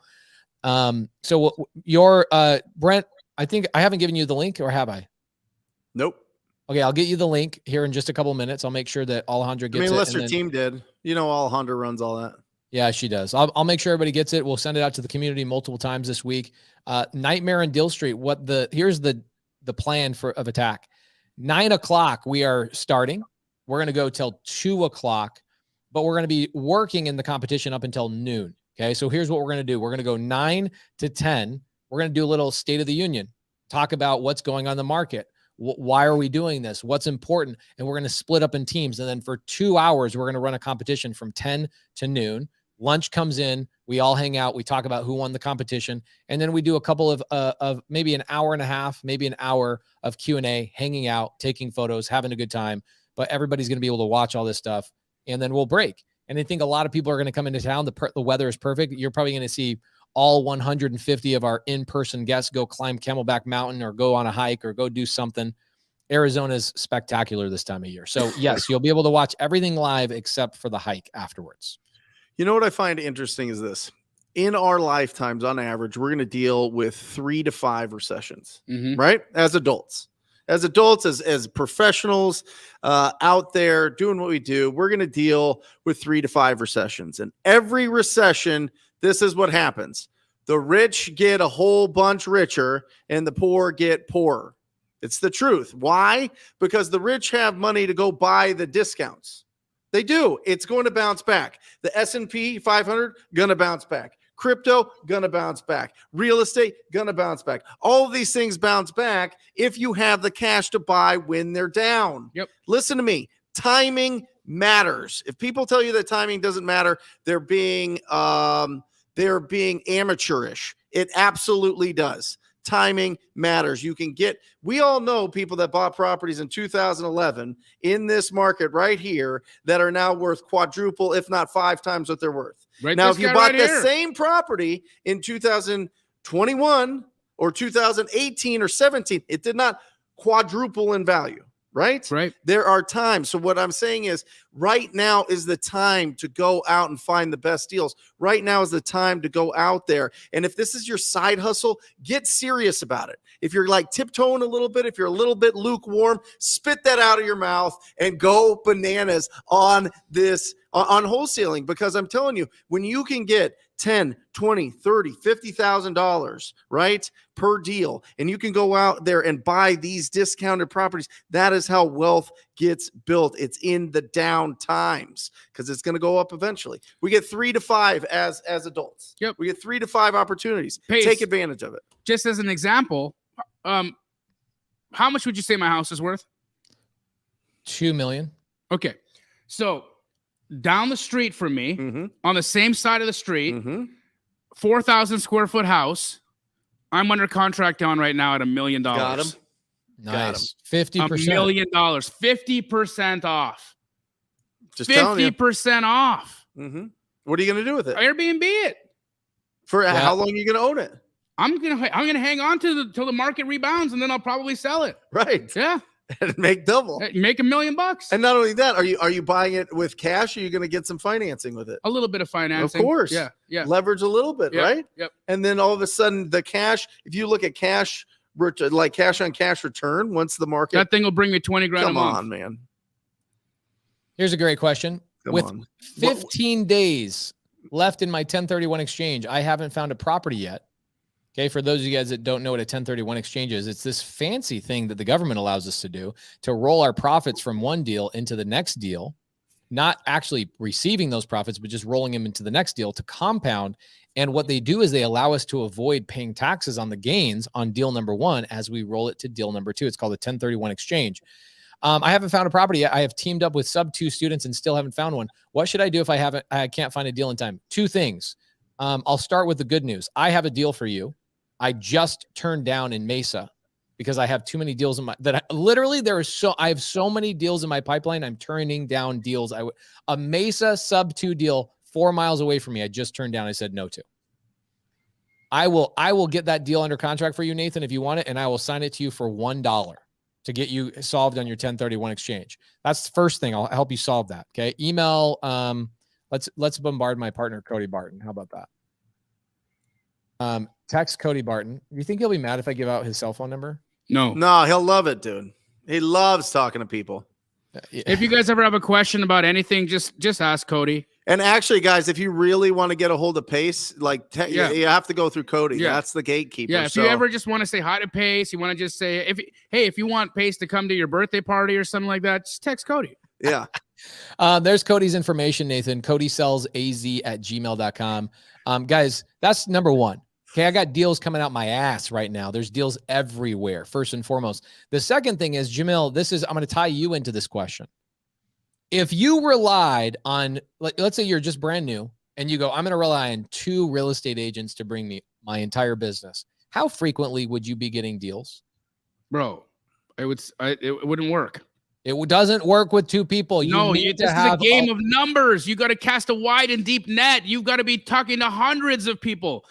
So your Brent, I think I haven't given you the link, or have I? Nope. Okay, I'll get you the link here in just a couple of minutes. I'll make sure that Alejandra gets it. Unless your team did. You know, Alejandra runs all that. Yeah, she does. I'll make sure everybody gets it. We'll send it out to the community multiple times this week. Nightmare on Deal Street. Here's the plan of attack. 9 o'clock we are starting. We're going to go till 2 o'clock, but we're going to be working in the competition up until noon. Okay, so here's what we're going to do. We're going to go 9 to 10. We're going to do a little State of the Union, talk about what's going on in the market. Why are we doing this? What's important? And we're going to split up in teams. And then for 2 hours, we're going to run a competition from 10 to noon. Lunch comes in. We all hang out. We talk about who won the competition. And then we do a couple of maybe an hour and a half, maybe an hour of Q&A, hanging out, taking photos, having a good time. But everybody's going to be able to watch all this stuff. And then we'll break. And I think a lot of people are going to come into town. The weather is perfect. You're probably going to see all 150 of our in-person guests go climb Camelback Mountain or go on a hike or go do something. Arizona's spectacular this time of year. So yes, you'll be able to watch everything live except for the hike afterwards. You know what I find interesting is this. In our lifetimes, on average, we're going to deal with 3 to 5 recessions, right? As adults, as professionals out there doing what we do, we're going to deal with 3 to 5 recessions. And every recession, this is what happens. The rich get a whole bunch richer and the poor get poorer. It's the truth. Why? Because the rich have money to go buy the discounts. They do. It's going to bounce back. The S&P 500, going to bounce back. Crypto, going to bounce back. Real estate, going to bounce back. All of these things bounce back if you have the cash to buy when they're down. Yep. Listen to me. Timing matters. If people tell you that timing doesn't matter, they're being amateurish. It absolutely does. Timing matters. We all know people that bought properties in 2011 in this market right here that are now worth quadruple, if not 5 times what they're worth. Right now, if you bought the here. same property in 2021 or 2018 or 17, it did not quadruple in value. Right? There are times. So what I'm saying is right now is the time to go out and find the best deals. Right now is the time to go out there. And if this is your side hustle, get serious about it. If you're like tiptoeing a little bit, if you're a little bit lukewarm, spit that out of your mouth and go bananas on this, on wholesaling. Because I'm telling you, when you can get $10, $20, $30, $50,000, right, per deal, and you can go out there and buy these discounted properties, that is how wealth gets built. It's in the down times because it's going to go up eventually. We get 3 to 5 as adults. Yep. We get 3 to 5 opportunities. Pace. Take advantage of it. Just as an example, how much would you say my house is worth? $2 million. Okay. So down the street from me, on the same side of the street, 4,000 square foot house. I'm under contract on right now at $1 million. Got him. Nice. 50%. $1 million. 50% off. Just 50% off. What are you going to do with it? Airbnb it. For how long are you going to own it? I'm gonna hang on till the market rebounds, and then I'll probably sell it. Right. Yeah. And make double. Make $1 million. And not only that, are you buying it with cash? Or are you going to get some financing with it? A little bit of financing. Of course. Yeah. Leverage a little bit, right? Yep. And then all of a sudden the cash, if you look at cash, like cash on cash return, once the market. That thing will bring me 20 grand a month. Come on, man. Here's a great question. With 15 days left in my 1031 exchange, I haven't found a property yet. Okay, for those of you guys that don't know what a 1031 exchange is, it's this fancy thing that the government allows us to do to roll our profits from one deal into the next deal, not actually receiving those profits, but just rolling them into the next deal to compound. And what they do is they allow us to avoid paying taxes on the gains on deal number 1 as we roll it to deal number 2. It's called a 1031 exchange. I haven't found a property yet. I have teamed up with sub 2 students and still haven't found one. What should I do if I can't find a deal in time? 2 things. I'll start with the good news. I have a deal for you. I just turned down in Mesa because I have too many deals in my I have so many deals in my pipeline. I'm turning down deals. A Mesa sub 2 deal 4 miles away from me. I just turned down. I said no to. I will get that deal under contract for you, Nathan, if you want it, and I will sign it to you for $1 to get you solved on your 1031 exchange. That's the first thing. I'll help you solve that. Okay. Email. Let's bombard my partner, Cody Barton. How about that? Text Cody Barton. Do you think he'll be mad if I give out his cell phone number? No, he'll love it, dude. He loves talking to people. If you guys ever have a question about anything, just ask Cody. And actually, guys, if you really want to get a hold of Pace, you have to go through Cody. Yeah. That's the gatekeeper. Yeah, if you ever just want to say hi to Pace, you want to just say, if you want Pace to come to your birthday party or something like that, just text Cody. Yeah. There's Cody's information, Nathan. CodySellsAZ@gmail.com. Guys, that's number 1. Okay, I got deals coming out my ass right now. There's deals everywhere, first and foremost. The second thing is, Jamil, I'm going to tie you into this question. If you relied on, let's say you're just brand new and you go, I'm going to rely on 2 real estate agents to bring me my entire business. How frequently would you be getting deals? Bro, it wouldn't work. It doesn't work with 2 people. This is a game of numbers. You got to cast a wide and deep net. You've got to be talking to hundreds of people.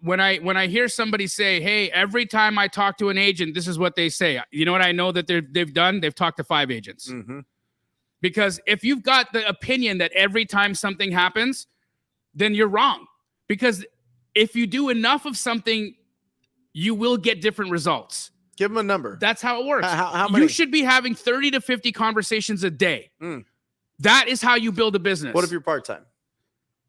When I hear somebody say, hey, every time I talk to an agent, this is what they say. You know what I know that they've done? They've talked to 5 agents. Mm-hmm. Because if you've got the opinion that every time something happens, then you're wrong. Because if you do enough of something, you will get different results. Give them a number. That's how it works. How many? You should be having 30 to 50 conversations a day. That is how you build a business. What if you're part-time?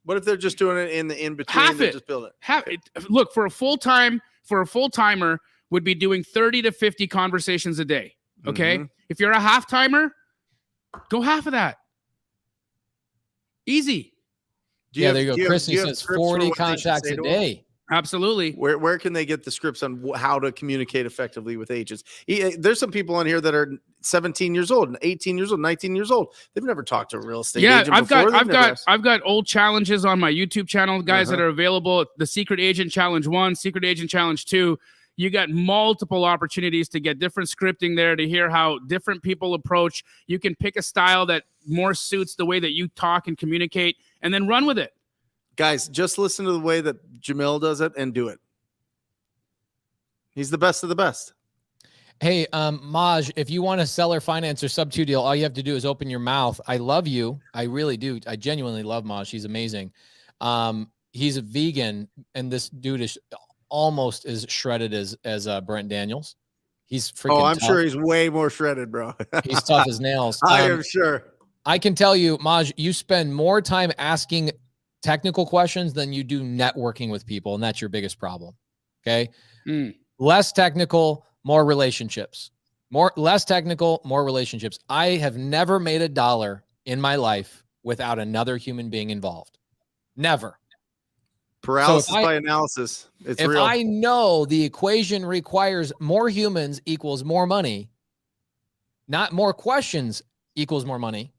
What if they're just doing it in between? Half it. Just build it. Look, for a full-timer would be doing 30 to 50 conversations a day. Okay. Mm-hmm. If you're a half-timer, go half of that. Easy. There you go. Chris says 40 contacts a day. Absolutely. Where can they get the scripts on how to communicate effectively with agents? There's some people on here that are 17 years old, 18 years old, 19 years old. They've never talked to a real estate agent before. I've got old challenges on my YouTube channel, guys, that are available. The Secret Agent Challenge 1, Secret Agent Challenge 2. You got multiple opportunities to get different scripting there, to hear how different people approach. You can pick a style that more suits the way that you talk and communicate, and then run with it. Guys, just listen to the way that Jamil does it and do it. He's the best of the best. Hey, Maj, if you want a seller finance or sub-2 deal, all you have to do is open your mouth. I love you. I really do. I genuinely love Maj. He's amazing. He's a vegan, and this dude is almost as shredded as Brent Daniels. He's freaking I'm tough. sure he's way more shredded, bro. He's tough as nails. I am sure. I can tell you, Maj, you spend more time asking technical questions than you do networking with people, and that's your biggest problem. Okay. Less technical, more relationships. Less technical, more relationships. I have never made $1 in my life without another human being involved. Never. Paralysis by analysis. It's real. If I know the equation requires more humans equals more money, not more questions equals more money,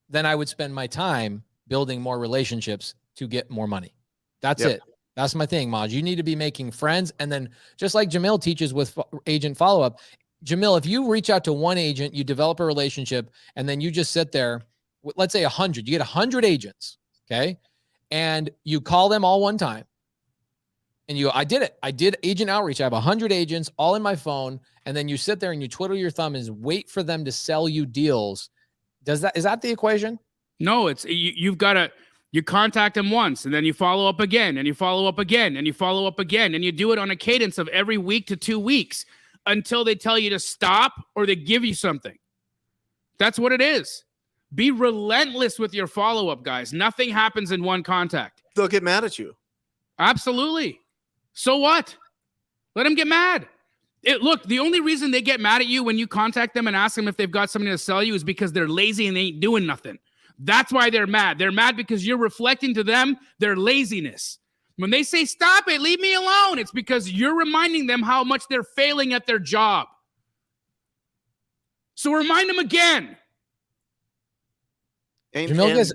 then I would spend my time building more relationships to get more money. That's it. That's my thing, Maj. You need to be making friends. And then just like Jamil teaches with agent follow-up, Jamil, if you reach out to one agent, you develop a relationship, and then you just sit there, let's say 100, you get 100 agents. Okay. And you call them all one time and you go, I did it. I did agent outreach. I have 100 agents all in my phone. And then you sit there and you twiddle your thumb and wait for them to sell you deals. Is that the equation? No, you've got to, you contact them once, and then you follow up again, and you follow up again, and you follow up again, and you do it on a cadence of every week to 2 weeks until they tell you to stop or they give you something. That's what it is. Be relentless with your follow-up, guys. Nothing happens in one contact. They'll get mad at you. Absolutely. So what? Let them get mad. Look, the only reason they get mad at you when you contact them and ask them if they've got something to sell you is because they're lazy and they ain't doing nothing. That's why they're mad. They're mad because you're reflecting to them their laziness. When they say, stop it, leave me alone, it's because you're reminding them how much they're failing at their job. So remind them again. Jamil gets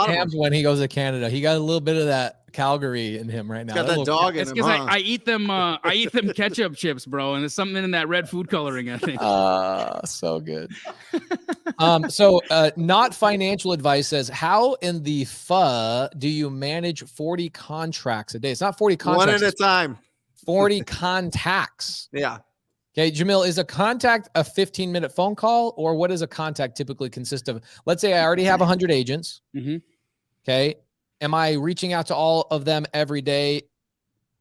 hammed when he goes to Canada. He got a little bit of that Calgary in him right now. Got that dog in him. Because I eat them. I eat them ketchup chips, bro, and there's something in that red food coloring, I think. So good. Not financial advice says, how in the do you manage 40 contracts a day? It's not 40 contracts. One at a time. 40 contacts. Yeah. Okay, Jamil, is a contact a 15-minute phone call, or what does a contact typically consist of? Let's say I already have 100 agents. Mm-hmm. Okay. Am I reaching out to all of them every day?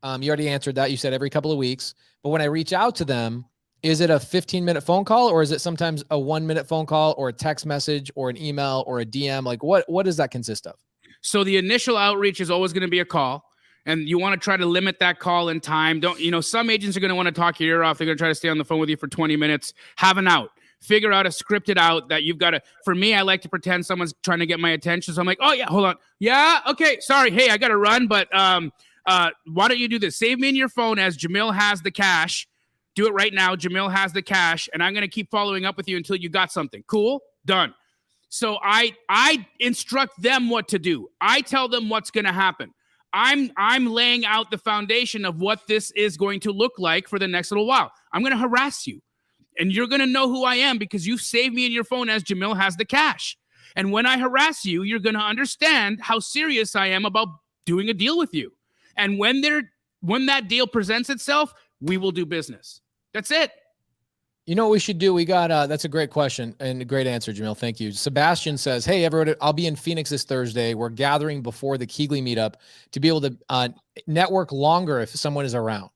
You already answered that. You said every couple of weeks. But when I reach out to them, is it a 15-minute phone call, or is it sometimes a 1-minute phone call, or a text message, or an email, or a DM? Like what does that consist of? So the initial outreach is always going to be a call. And you want to try to limit that call in time. Some agents are going to want to talk your ear off. They're going to try to stay on the phone with you for 20 minutes. Have an out. figure out a scripted out that you've got to. For me, I like to pretend someone's trying to get my attention. So I'm like, oh yeah, hold on. Yeah, okay, sorry. Hey, I got to run, but why don't you do this? Save me in your phone as Jamil has the cash. Do it right now. Jamil has the cash, and I'm going to keep following up with you until you got something. Cool? Done. So I instruct them what to do. I tell them what's going to happen. I'm laying out the foundation of what this is going to look like for the next little while. I'm going to harass you, and you're going to know who I am because you saved me in your phone as Jamil has the cash. And when I harass you, you're going to understand how serious I am about doing a deal with you. And when that deal presents itself, we will do business. That's it. You know what we should do? We got that's a great question and a great answer, Jamil. Thank you. Sebastian says, hey, everyone, I'll be in Phoenix this Thursday. We're gathering before the Keegley meetup to be able to network longer if someone is around.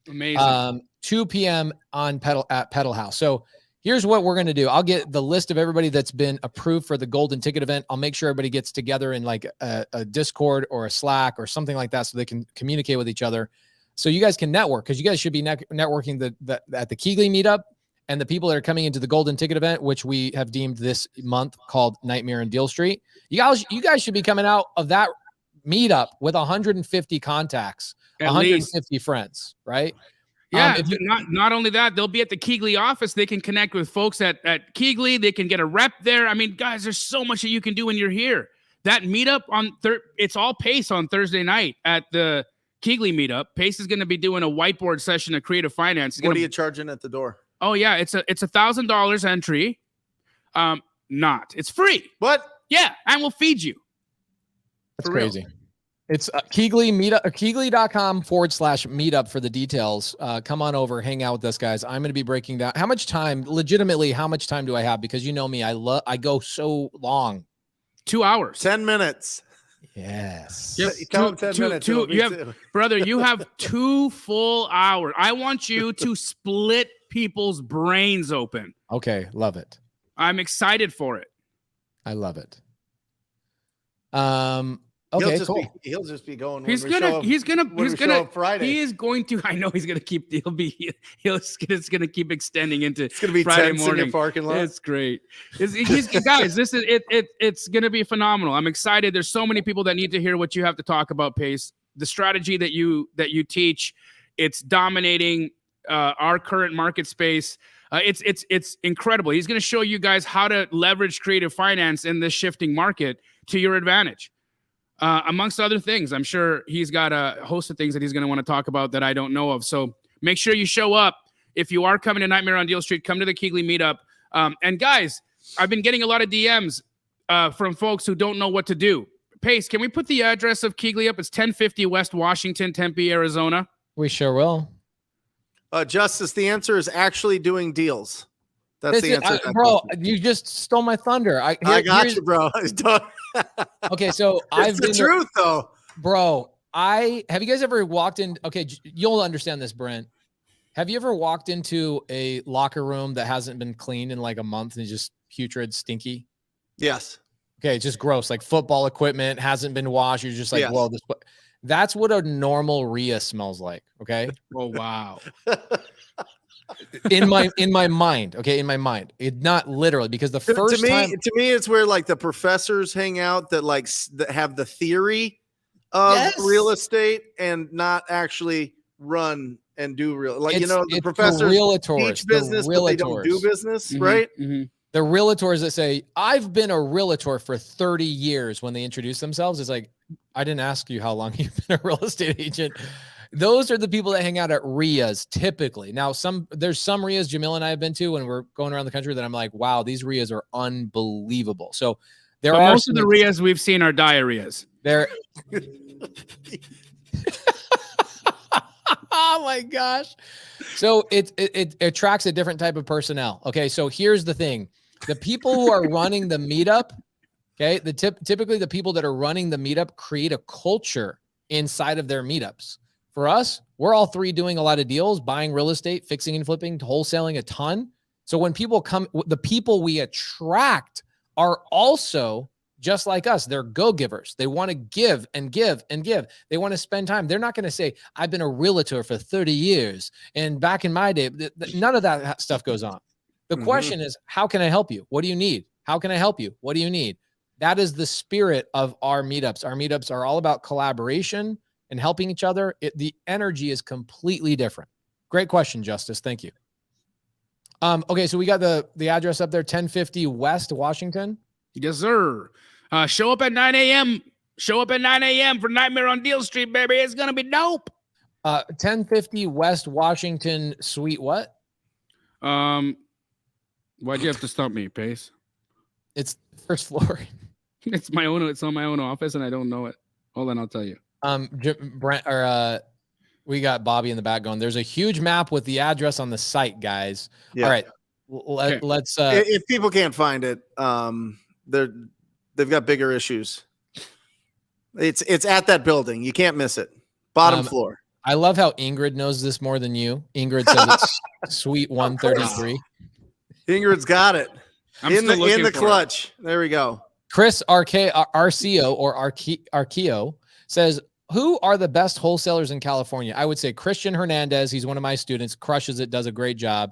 Amazing. 2 p.m. on Pedal House. So here's what we're going to do. I'll get the list of everybody that's been approved for the golden ticket event. I'll make sure everybody gets together in like a Discord or a Slack or something like that so they can communicate with each other. So you guys can network because you guys should be networking at the Keegley meetup and the people that are coming into the golden ticket event, which we have deemed this month called Nightmare on Deal Street. You guys should be coming out of that meetup with 150 contacts, At 150 least. friends, right? Yeah, not only that, they'll be at the Keegley office. They can connect with folks at Keegley. They can get a rep there. I mean, guys, there's so much that you can do when you're here. That meetup it's all Pace on Thursday night at the Keegley meetup. Pace is going to be doing a whiteboard session of creative finance. What are you charging at the door? Oh yeah, it's $1,000 entry. It's free. What? Yeah, and we'll feed you. That's crazy. It's Keegley meetup, Keegley.com/meetup for the details. Come on over, hang out with us, guys. I'm going to be breaking down how much time do I have? Because you know me, I go so long. 2 hours. 10 minutes. Yes. Yep. Tell them 10 minutes. You have 2 full hours. I want you to split people's brains open. Okay. Love it. I'm excited for it. I love it. Okay, cool. He'll just be going. He's gonna Friday. He is going to. I know he's gonna keep. It's gonna keep extending into. It's gonna be Friday tense morning. in your parking lot. It's great. Guys, this is it. It's gonna be phenomenal. I'm excited. There's so many people that need to hear what you have to talk about, Pace. The strategy that you teach, it's dominating our current market space. It's incredible. He's gonna show you guys how to leverage creative finance in this shifting market to your advantage. Amongst other things, I'm sure he's got a host of things that he's going to want to talk about that I don't know of. So make sure you show up. If you are coming to Nightmare on Deal Street, come to the Keegley meetup. And guys, I've been getting a lot of DMs from folks who don't know what to do. Pace, can we put the address of Keegley up? It's 1050 West Washington, Tempe, Arizona. We sure will. Justice, the answer is actually doing deals. That's the answer. Bro, you just stole my thunder. I got you, bro. Okay, so it's the truth, though, bro. Have you guys ever walked in? Okay, you'll understand this, Brent. Have you ever walked into a locker room that hasn't been cleaned in like a month and it's just putrid, stinky? Yes. Okay, it's just gross. Like football equipment hasn't been washed. You're just like, yes. Whoa, that's what a normal RIA smells like. Okay. Oh wow. In my mind, okay, in my mind, it not literally because the first time to me, it's where like the professors hang out that have the theory of real estate and not actually run and do real. Like the professors teach business, but they don't do business, right? Mm-hmm. The realtors that say I've been a realtor for 30 years when they introduce themselves, it's like I didn't ask you how long you've been a real estate agent. Those are the people that hang out at RIAs typically. Now, there's some RIAs Jamil and I have been to when we're going around the country that I'm like, wow, these RIAs are unbelievable. So most of the RIAs we've seen are diarrheas. Oh my gosh. So it attracts a different type of personnel. Okay. So here's the thing. The people who are running the meetup, okay, typically the people that are running the meetup create a culture inside of their meetups. For us, we're all three doing a lot of deals, buying real estate, fixing and flipping, wholesaling a ton. So when people come, the people we attract are also just like us. They're go-givers. They want to give and give and give. They want to spend time. They're not going to say, I've been a realtor for 30 years. And back in my day, none of that stuff goes on. The question is, how can I help you? What do you need? How can I help you? What do you need? That is the spirit of our meetups. Our meetups are all about collaboration and helping each other. The energy is completely different. Great question, Justice. Thank you. Okay, so we got the address up there, 1050 West Washington. Yes, sir. Show up at 9 a.m. Show up at 9 a.m. for Nightmare on Deal Street, baby. It's gonna be dope. 1050 West Washington, Suite what? Why'd you have to stump me, Pace? It's first floor. It's my own. It's on my own office, and I don't know it. Hold on, I'll tell you. Brent, we got Bobby in the back going, there's a huge map with the address on the site, guys. Yeah. All right. Let's if people can't find it, they've got bigger issues. It's at that building. You can't miss it. Bottom floor. I love how Ingrid knows this more than you. Ingrid says it's Suite 133. Ingrid's got it. In the clutch. It. There we go. Chris RCO or Archeo says, who are the best wholesalers in California? I would say Christian Hernandez. He's one of my students, crushes it, does a great job.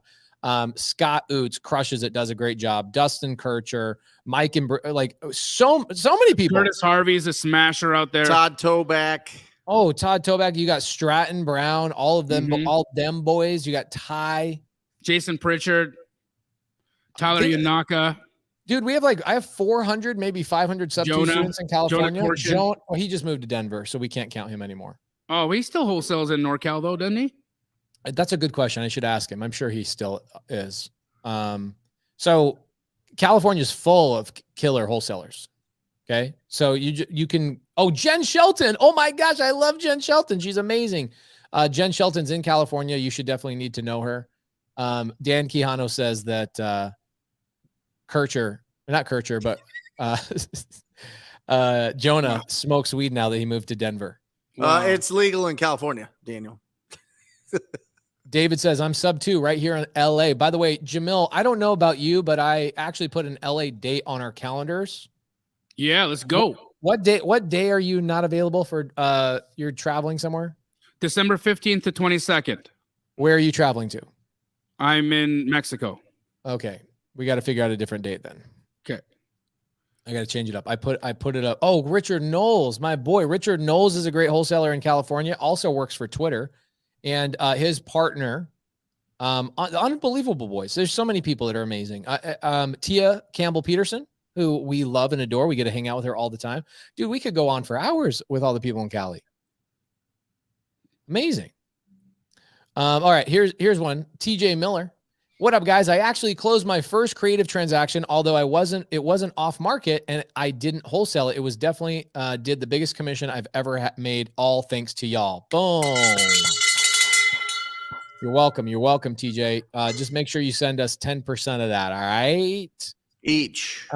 Scott Oots crushes it, does a great job. Dustin Kircher, Mike, and like so many people. Curtis Harvey's a smasher out there. Todd Toback. Oh, Todd Toback. You got Stratton Brown, all of them, all them boys. You got Ty, Jason Pritchard, Tyler Yanaka. Dude, I have 400, maybe 500 sub-2 students in California. He just moved to Denver, so we can't count him anymore. Oh, he still wholesales in NorCal, though, doesn't he? That's a good question. I should ask him. I'm sure he still is. So California's full of killer wholesalers. Okay, so you can. Oh, Jen Shelton. Oh my gosh, I love Jen Shelton. She's amazing. Jen Shelton's in California. You should definitely need to know her. Dan Quijano says that not Kircher, but Jonah smokes weed now that he moved to Denver. It's legal in California, Daniel. David says, I'm sub-2 right here in LA. By the way, Jamil, I don't know about you, but I actually put an LA date on our calendars. Yeah, let's go. What day are you not available for? You're traveling somewhere? December 15th to 22nd. Where are you traveling to? I'm in Mexico. Okay. We got to figure out a different date then. Okay. I got to change it up. I put it up. Oh, Richard Knowles, my boy. Richard Knowles is a great wholesaler in California, also works for Twitter. And his partner, unbelievable boys. There's so many people that are amazing. Tia Campbell-Peterson, who we love and adore. We get to hang out with her all the time. Dude, we could go on for hours with all the people in Cali. Amazing. All right, here's one. TJ Miller. What up, guys? I actually closed my first creative transaction, although it wasn't off market and I didn't wholesale it. It was definitely did the biggest commission I've ever made, all thanks to y'all. Boom. You're welcome, TJ. Just make sure you send us 10% of that, all right? Each.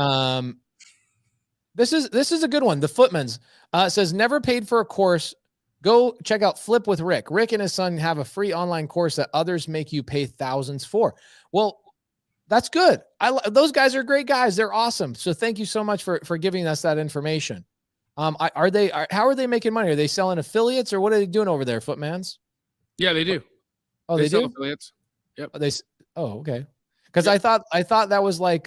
This is a good one. The Footman's says, never paid for a course. Go check out Flip with Rick. Rick and his son have a free online course that others make you pay thousands for. Well, that's good. Those guys are great guys. They're awesome. So thank you so much for giving us that information. How are they making money? Are they selling affiliates or what are they doing over there, Footmans? Yeah, they do. Oh, they do? Affiliates. Yep. Okay. Because I thought that was like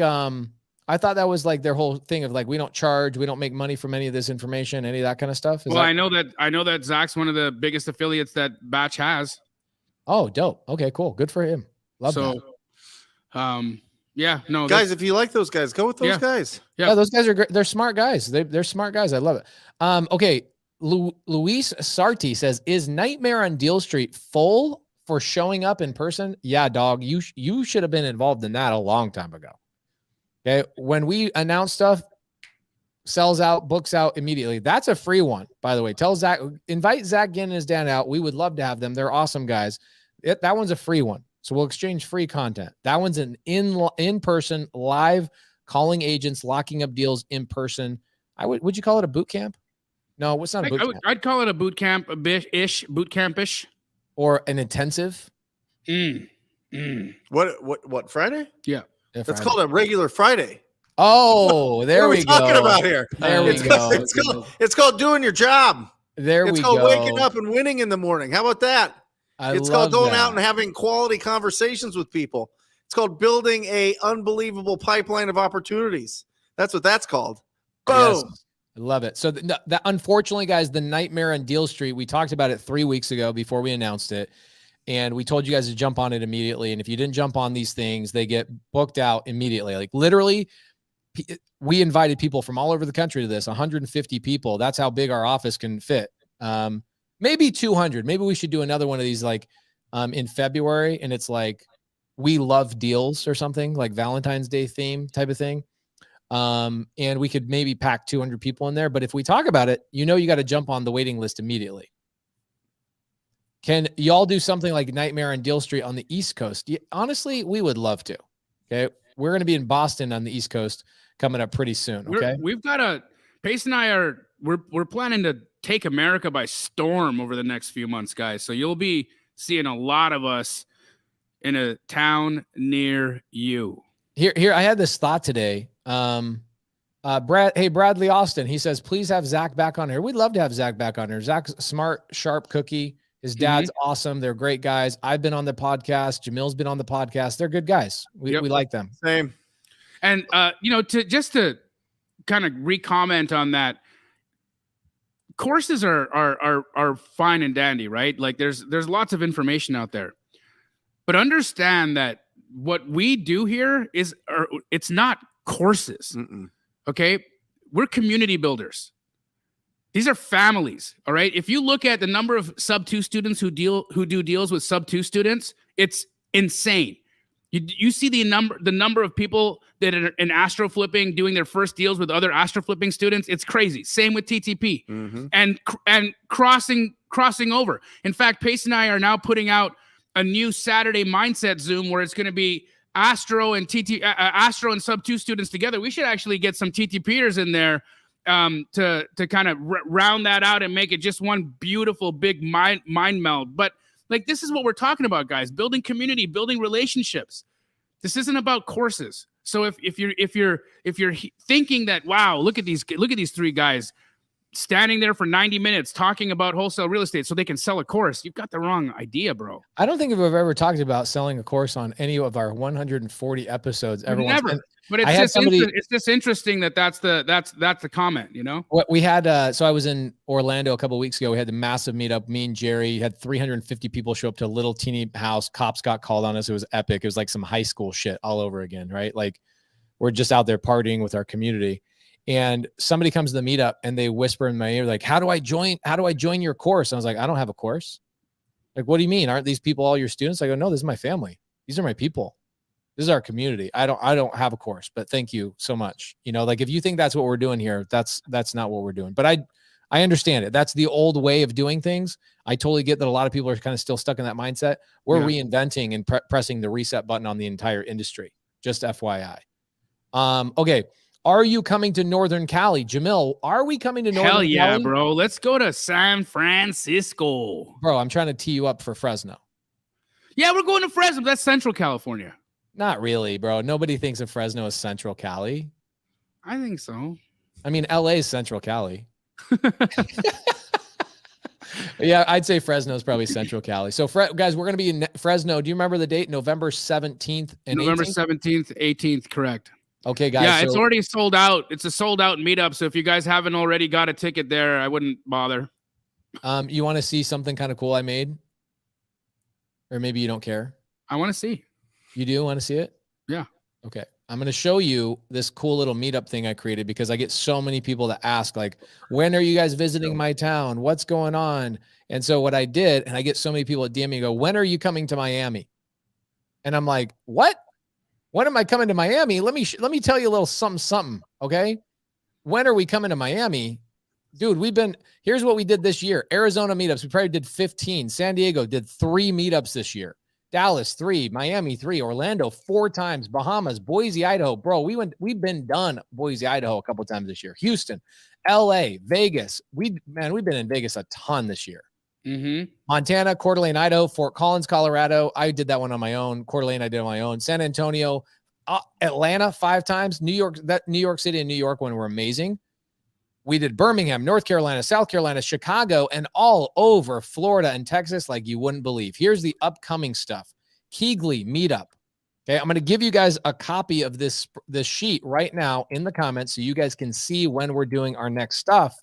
their whole thing of like, we don't charge, we don't make money from any of this information, any of that kind of stuff. I know that Zach's one of the biggest affiliates that Batch has. Oh, dope. Okay, cool. Good for him. Love that. Yeah, no, guys, if you like those guys, go with those guys. Yeah, those guys are great. They're smart guys. They're smart guys. I love it. Okay. Luis Sarti says, is Nightmare on Deal Street full for showing up in person? Yeah, dog. You should have been involved in that a long time ago. Okay. When we announce stuff, sells out, books out immediately. That's a free one, by the way. Invite Zach Ginn and his dad out. We would love to have them. They're awesome guys. That one's a free one. So we'll exchange free content. That one's an in-person live calling agents, locking up deals in person. Would you call it a boot camp? No, it's not a boot camp. I'd call it a boot camp-ish, boot camp-ish. Or an intensive. What Friday? Yeah. It's called a regular Friday. Oh, there we go. What are we talking about here? There we go. It's called doing your job. It's called waking up and winning in the morning. How about that? It's called going out and having quality conversations with people. It's called building a unbelievable pipeline of opportunities. That's what that's called. Boom. Yes, I love it. So unfortunately, guys, the nightmare on Deal Street, we talked about it 3 weeks ago before we announced it. And we told you guys to jump on it immediately. And if you didn't jump on these things, they get booked out immediately. Like literally, we invited people from all over the country to this, 150 people. That's how big our office can fit. Maybe 200. Maybe we should do another one of these like in February. And it's like, we love deals or something like Valentine's Day theme type of thing. And we could maybe pack 200 people in there. But if we talk about it, you got to jump on the waiting list immediately. Can y'all do something like Nightmare on Deal Street on the East Coast? Honestly, we would love to. Okay. We're going to be in Boston on the East Coast coming up pretty soon. Okay. We've got Pace and I we're planning to take America by storm over the next few months, guys. So you'll be seeing a lot of us in a town near you. Here, I had this thought today. Bradley Austin, he says, please have Zach back on here. We'd love to have Zach back on here. Zach's smart, sharp cookie. His dad's awesome. They're great guys. I've been on the podcast. Jamil's been on the podcast. They're good guys. We like them. Same. And, to kind of re-comment on that, courses are fine and dandy, right? Like there's lots of information out there, but understand that what we do here it's not courses. Okay. We're community builders. These are families. All right. If you look at the number of sub-2 students who do deals with sub-2 students, it's insane. You see the number of people that are in astro flipping doing their first deals with other astro flipping students. It's crazy. Same with TTP and crossing over. In fact, Pace and I are now putting out a new Saturday mindset Zoom where it's going to be astro and sub-2 students together. We should actually get some TTPers in there to kind of round that out and make it just one beautiful big mind meld. But like, this is what we're talking about, guys, building community, building relationships. This isn't about courses. So if you're thinking that, wow, look at these 3 guys standing there for 90 minutes talking about wholesale real estate so they can sell a course, you've got the wrong idea, bro. I don't think we've ever talked about selling a course on any of our 140 episodes. Never. But it's just interesting that's the comment, What we had, so I was in Orlando a couple of weeks ago. We had the massive meetup. Me and Jerry had 350 people show up to a little teeny house. Cops got called on us. It was epic. It was like some high school shit all over again, right? Like we're just out there partying with our community. And somebody comes to the meetup and they whisper in my ear, like, how do I join your course? And I was like, I don't have a course. Like, what do you mean? Aren't these people all your students? I go, no, this is my family. These are my people. This is our community. I don't have a course, but thank you so much. Like if you think that's what we're doing here, that's not what we're doing. But I understand it. That's the old way of doing things. I totally get that a lot of people are kind of still stuck in that mindset. We're reinventing and pressing the reset button on the entire industry. Just FYI. Okay. Are you coming to Northern Cali? Jamil, are we coming to Northern Cali? Hell yeah, bro. Let's go to San Francisco. Bro, I'm trying to tee you up for Fresno. Yeah, we're going to Fresno. That's Central California. Not really, bro. Nobody thinks of Fresno as Central Cali. I think so. I mean, LA is Central Cali. Yeah, I'd say Fresno is probably Central Cali. So, guys, we're going to be in Fresno. Do you remember the date? November 17th and November 18th? 17th, 18th, correct. Okay, guys. Yeah, it's already sold out. It's a sold out meetup. So if you guys haven't already got a ticket there, I wouldn't bother. You want to see something kind of cool I made? Or maybe you don't care? I want to see. You do want to see it? Yeah. Okay. I'm going to show you this cool little meetup thing I created because I get so many people that ask, like, when are you guys visiting my town? What's going on? And so what I did, and I get so many people at DM me go, when are you coming to Miami? And I'm like, what? When am I coming to Miami? Let me tell you a little something. Okay. When are we coming to Miami? Dude, here's what we did this year. Arizona meetups. We probably did 15. San Diego did 3 meetups this year. Dallas 3, Miami 3, Orlando 4 times, Bahamas, Boise, Idaho. Bro, we've been done Boise, Idaho a couple of times this year. Houston, LA, Vegas. We've been in Vegas a ton this year. Montana, Coeur d'Alene, Idaho, Fort Collins, Colorado. I did that one on my own. Coeur d'Alene, I did on my own. San Antonio, Atlanta 5 times. New York City and New York one were amazing. We did Birmingham, North Carolina, South Carolina, Chicago, and all over Florida and Texas like you wouldn't believe. Here's the upcoming stuff. Keighley meetup, Okay, I'm going to give you guys a copy of this sheet right now in the comments so you guys can see when we're doing our next stuff.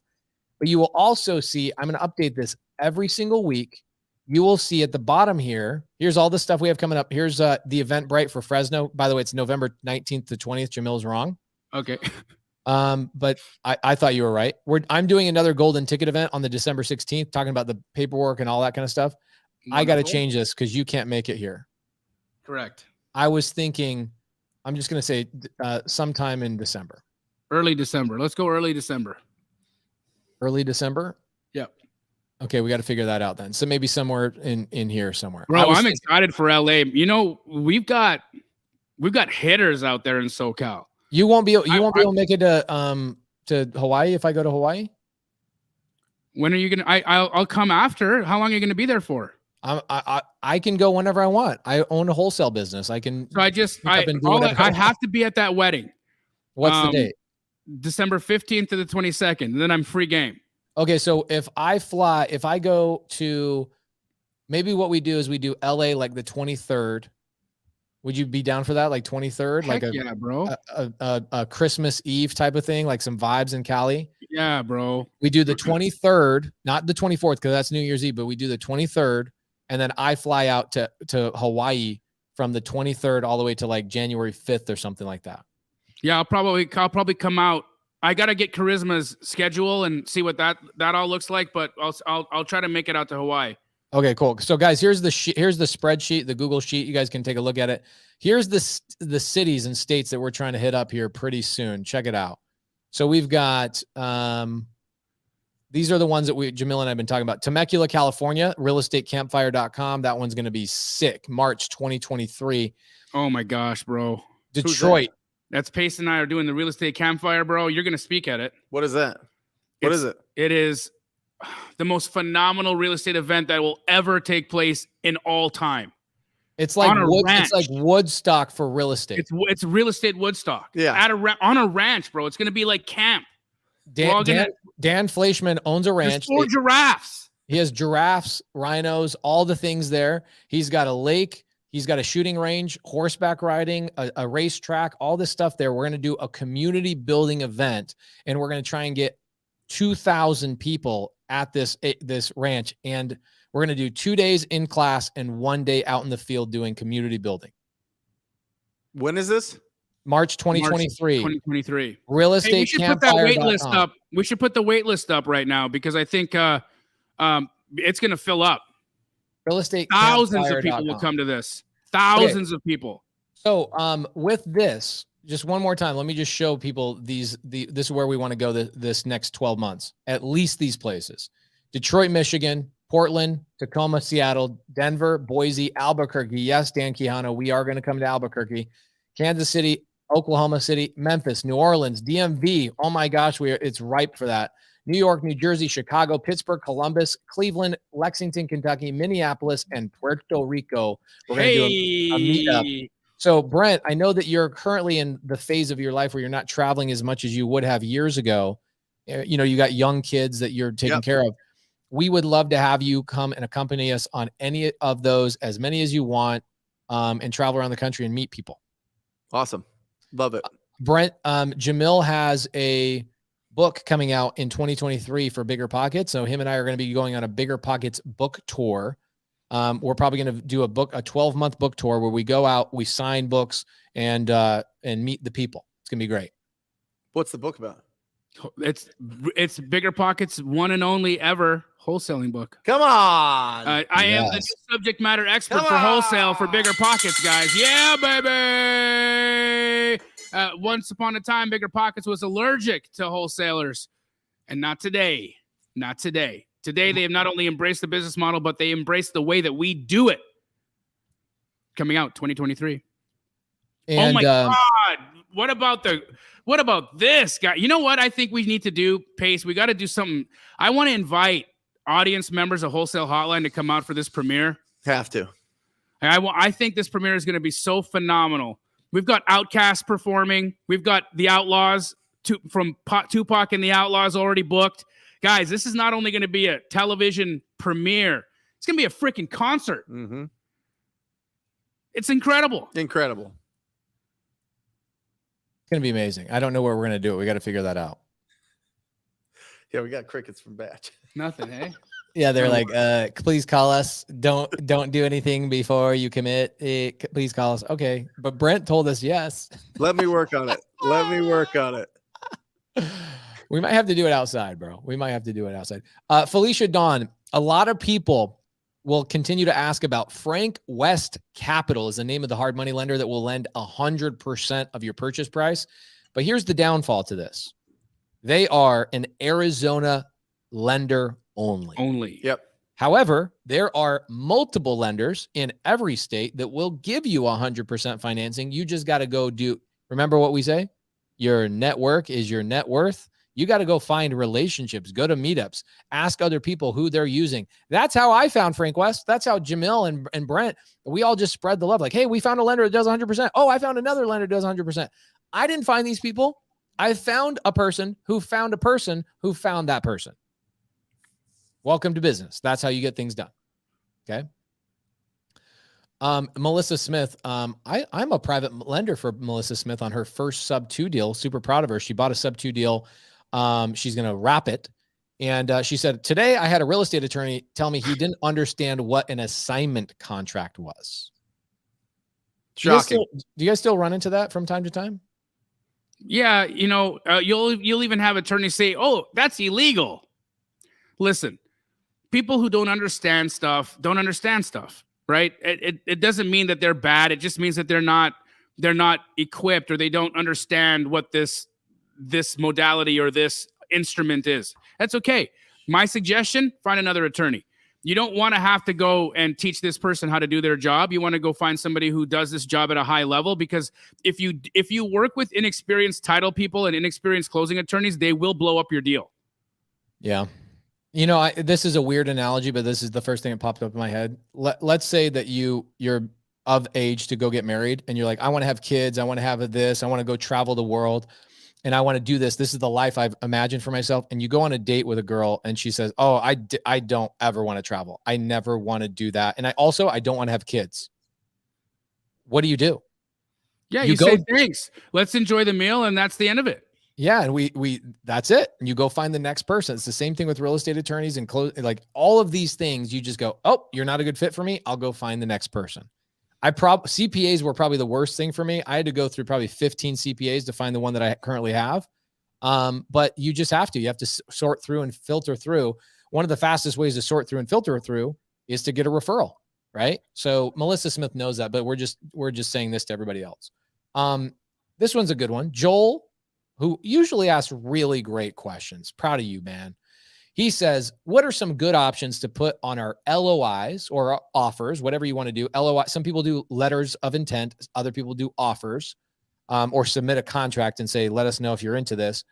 But you will also see, I'm going to update this every single week. You will see at the bottom here, here's all the stuff we have coming up. Here's the Eventbrite for Fresno. By the way, it's November 19th to 20th. Jamil's wrong. Okay. But I thought you were right. I'm doing another golden ticket event on the December 16th, talking about the paperwork and all that kind of stuff. Wonderful. I got to change this because you can't make it here. Correct. I was thinking, I'm just going to say sometime in December. Early December. Let's go early December. Early December? Yep. Okay, we got to figure that out then. So maybe somewhere in here somewhere. Bro, I'm excited for LA. You know, we've got hitters out there in SoCal. You won't be able to make it to Hawaii if I go to Hawaii? When are you gonna? I'll come after. How long are you gonna be there for? I can go whenever I want. I own a wholesale business. I can. So I have to be at that wedding. What's the date? December 15th to the 22nd. Then I'm free game. Okay, so if I go to, maybe what we do is we do LA like the 23rd. Would you be down for that? Like 23rd? Heck like yeah, bro. A Christmas Eve type of thing, like some vibes in Cali. Yeah, bro. We do the 23rd, not the 24th, because that's New Year's Eve, but we do the 23rd, and then I fly out to Hawaii from the 23rd all the way to like January 5th or something like that. Yeah, I'll probably come out. I gotta get Charisma's schedule and see what that all looks like, but I'll try to make it out to Hawaii. Okay, cool. So guys, here's the spreadsheet, the Google sheet. You guys can take a look at it. Here's the cities and states that we're trying to hit up here pretty soon. Check it out. So we've got these are the ones that Jamil and I have been talking about. Temecula, California, realestatecampfire.com. That one's going to be sick. March 2023. Oh my gosh, bro. Detroit. That's Pace and I are doing the real estate campfire, bro. You're going to speak at it. What is that? What is it? It is the most phenomenal real estate event that will ever take place in all time. It's like it's like Woodstock for real estate. It's real estate Woodstock. Yeah. On a ranch, bro. It's going to be like camp. Dan Fleischman owns a ranch. There's 4 giraffes. He has giraffes, rhinos, all the things there. He's got a lake. He's got a shooting range, horseback riding, a racetrack, all this stuff there. We're going to do a community building event, and we're going to try and get 2,000 people at this ranch. And we're going to do 2 days in class and 1 day out in the field doing community building. When is this? March 2023. 2023. Real estate. Hey, we should put that wait list up. We should put the wait list up right now because I think it's going to fill up. Real estate. Thousands of people will come to this. Thousands of people. So with this, just one more time, let me just show people this is where we want to go this next 12 months. At least these places. Detroit, Michigan, Portland, Tacoma, Seattle, Denver, Boise, Albuquerque. Yes, Dan Quijano, we are going to come to Albuquerque. Kansas City, Oklahoma City, Memphis, New Orleans, DMV. Oh my gosh, it's ripe for that. New York, New Jersey, Chicago, Pittsburgh, Columbus, Cleveland, Lexington, Kentucky, Minneapolis, and Puerto Rico. We're going to do a meetup. So, Brent, I know that you're currently in the phase of your life where you're not traveling as much as you would have years ago. You know, you got young kids that you're taking care of. We would love to have you come and accompany us on any of those, as many as you want, and travel around the country and meet people. Awesome. Love it. Brent, Jamil has a book coming out in 2023 for Bigger Pockets. So him and I are going to be going on a Bigger Pockets book tour. We're probably going to do a 12-month book tour where we go out, we sign books, and meet the people. It's going to be great. What's the book about? It's Bigger Pockets' one and only ever wholesaling book. Come on. I am the subject matter expert for wholesale for Bigger Pockets, guys. Yeah, baby. Once upon a time, Bigger Pockets was allergic to wholesalers, and not today. Not today. Today, they have not only embraced the business model, but they embrace the way that we do it. Coming out 2023. And, oh my God. What about this guy? You know what I think we need to do, Pace? We got to do something. I want to invite audience members of Wholesale Hotline to come out for this premiere. Have to. I think this premiere is going to be so phenomenal. We've got Outkast performing. We've got the Outlaws from Tupac and the Outlaws already booked. Guys, this is not only going to be a television premiere, it's going to be a freaking concert. Mm-hmm. It's incredible. Incredible. It's going to be amazing. I don't know where we're going to do it. We got to figure that out. Yeah, we got crickets from Batch. Nothing, hey? Yeah, they're like, please call us. Don't do anything before you commit. Please call us. Okay. But Brent told us yes. Let me work on it. Let me work on it. We might have to do it outside, bro. We might have to do it outside. Felicia Dawn, a lot of people will continue to ask about Frank West Capital is the name of the hard money lender that will lend 100% of your purchase price. But here's the downfall to this. They are an Arizona lender only. Yep. However, there are multiple lenders in every state that will give you 100% financing. You just got to go remember what we say? Your network is your net worth. You got to go find relationships, go to meetups, ask other people who they're using. That's how I found Frank West. That's how Jamil and Brent, we all just spread the love. Like, hey, we found a lender that does 100%. Oh, I found another lender that does 100%. I didn't find these people. I found a person who found a person who found that person. Welcome to business. That's how you get things done. Okay. Melissa Smith. I'm a private lender for Melissa Smith on her first sub 2 deal. Super proud of her. She bought a sub 2 deal. She's going to wrap it. And she said, today I had a real estate attorney tell me he didn't understand what an assignment contract was. Shocking. Do you guys still run into that from time to time? Yeah, you'll even have attorneys say, "Oh, that's illegal." Listen, people who don't understand stuff, right? It doesn't mean that they're bad. It just means that they're not equipped, or they don't understand what this modality or this instrument is. That's okay. My suggestion: find another attorney. You don't want to have to go and teach this person how to do their job. You want to go find somebody who does this job at a high level, because if you work with inexperienced title people and inexperienced closing attorneys, they will blow up your deal. Yeah. This is a weird analogy, but this is the first thing that popped up in my head. Let's say that you're of age to go get married, and you're like, I want to have kids. I want to have this. I want to go travel the world, and I want to do this. This is the life I've imagined for myself. And you go on a date with a girl and she says, oh, I don't ever want to travel. I never want to do that. And I don't want to have kids. What do you do? Yeah. You say, thanks. Let's enjoy the meal. And that's the end of it. Yeah. And that's it. And you go find the next person. It's the same thing with real estate attorneys and like all of these things. You just go, oh, you're not a good fit for me. I'll go find the next person. CPAs were probably the worst thing for me. I had to go through probably 15 CPAs to find the one that I currently have. But you just have to. You have to sort through and filter through. One of the fastest ways to sort through and filter through is to get a referral, right? So Melissa Smith knows that, but we're just saying this to everybody else. This one's a good one. Joel, who usually asks really great questions. Proud of you, man. He says, what are some good options to put on our LOIs or our offers, whatever you want to do? LOI. Some people do letters of intent. Other people do offers, or submit a contract and say, let us know if you're into this,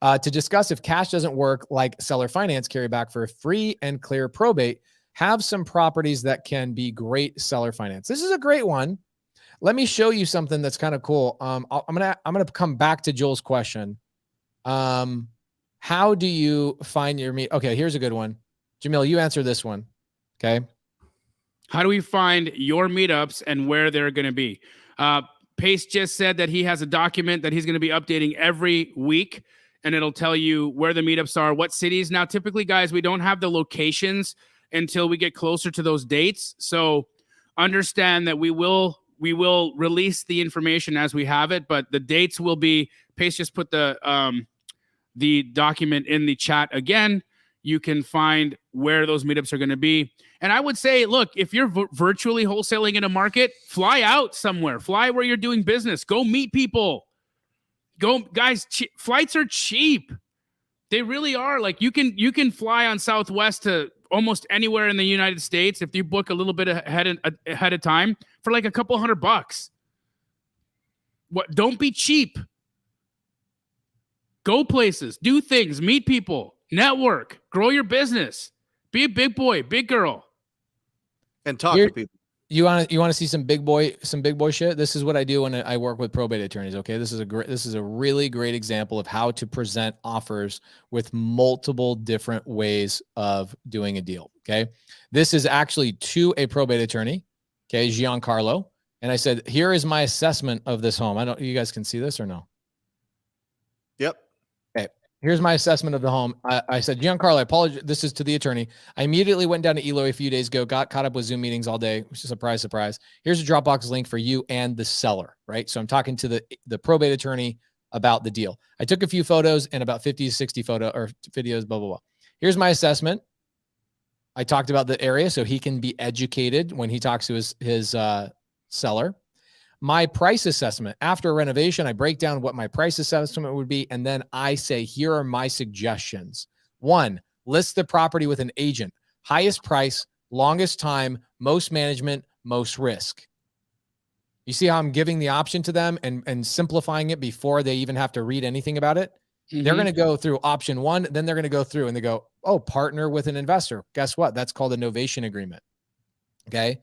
to discuss if cash doesn't work, like seller finance carryback for free and clear probate. Have some properties that can be great seller finance. This is a great one. Let me show you something that's kind of cool. I'm gonna come back to Joel's question. How do you find your meet? Okay, here's a good one. Jamil, you answer this one. Okay. How do we find your meetups and where they're going to be? Pace just said that he has a document that he's going to be updating every week, and it'll tell you where the meetups are, what cities. Now, typically, guys, we don't have the locations until we get closer to those dates. So understand that we will release the information as we have it, but the dates will be, Pace just put the document in the chat again. You can find where those meetups are going to be. And I would say, look, if you're virtually wholesaling in a market, fly out somewhere, fly where you're doing business, go meet people, go guys. Flights are cheap. They really are. Like you can fly on Southwest to almost anywhere in the United States if you book a little bit ahead of time for like a couple $100. What? Don't be cheap. Go places, do things, meet people, network, grow your business, be a big boy, big girl, and talk to people. You want to see some big boy shit? This is what I do when I work with probate attorneys. Okay, this is a really great example of how to present offers with multiple different ways of doing a deal. Okay, this is actually to a probate attorney. Okay, Giancarlo. And I said, here is my assessment of this home. You guys can see this or no? Yep. Okay. Here's my assessment of the home. I said, Giancarlo, I apologize. This is to the attorney. I immediately went down to Eloy a few days ago, got caught up with Zoom meetings all day, which is a surprise, surprise. Here's a Dropbox link for you and the seller, right? So I'm talking to the probate attorney about the deal. I took a few photos and about 50 to 60 videos, blah, blah, blah. Here's my assessment. I talked about the area so he can be educated when he talks to his seller. My price assessment after a renovation, I break down what my price assessment would be. And then I say, here are my suggestions. 1, list the property with an agent, highest price, longest time, most management, most risk. You see how I'm giving the option to them and simplifying it before they even have to read anything about it? Mm-hmm. They're going to go through option 1, then they're going to go through and they go, oh, partner with an investor. Guess what? That's called a novation agreement. Okay.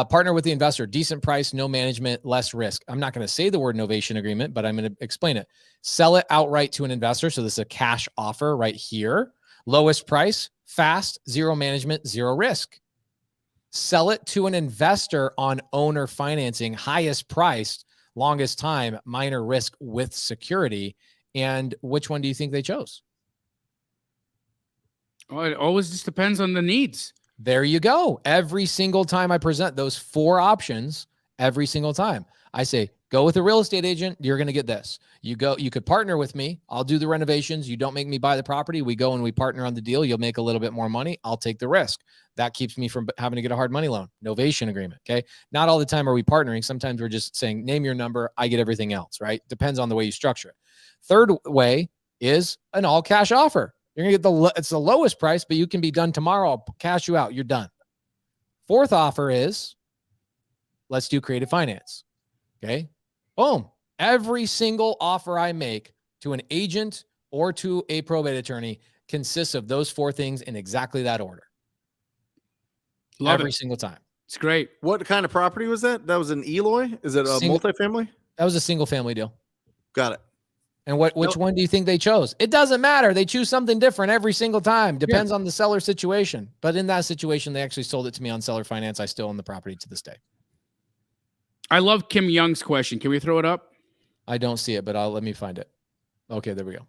Partner with the investor, decent price, no management, less risk. I'm not going to say the word novation agreement, but I'm going to explain it. Sell it outright to an investor. So this is a cash offer right here. Lowest price, fast, zero management, zero risk. Sell it to an investor on owner financing, highest priced, longest time, minor risk with security. And which one do you think they chose? Well, it always just depends on the needs. There you go. Every single time I present those 4 options, every single time I say, go with a real estate agent. You're going to get this. You could partner with me. I'll do the renovations. You don't make me buy the property. We go and we partner on the deal. You'll make a little bit more money. I'll take the risk. That keeps me from having to get a hard money loan. Novation agreement. Okay. Not all the time are we partnering. Sometimes we're just saying, name your number. I get everything else, right? Depends on the way you structure it. Third way is an all cash offer. You're going to get it's the lowest price, but you can be done tomorrow. I'll cash you out. You're done. Fourth offer is let's do creative finance. Okay. Boom. Every single offer I make to an agent or to a probate attorney consists of those 4 things in exactly that order. Every single time. It's great. What kind of property was that? That was an Eloy? Is it a multifamily? That was a single family deal. Got it. And which one do you think they chose? It doesn't matter. They choose something different every single time. Depends on the seller situation. But in that situation, they actually sold it to me on seller finance. I still own the property to this day. I love Kim Young's question. Can we throw it up? I don't see it, but let me find it. Okay, there we go.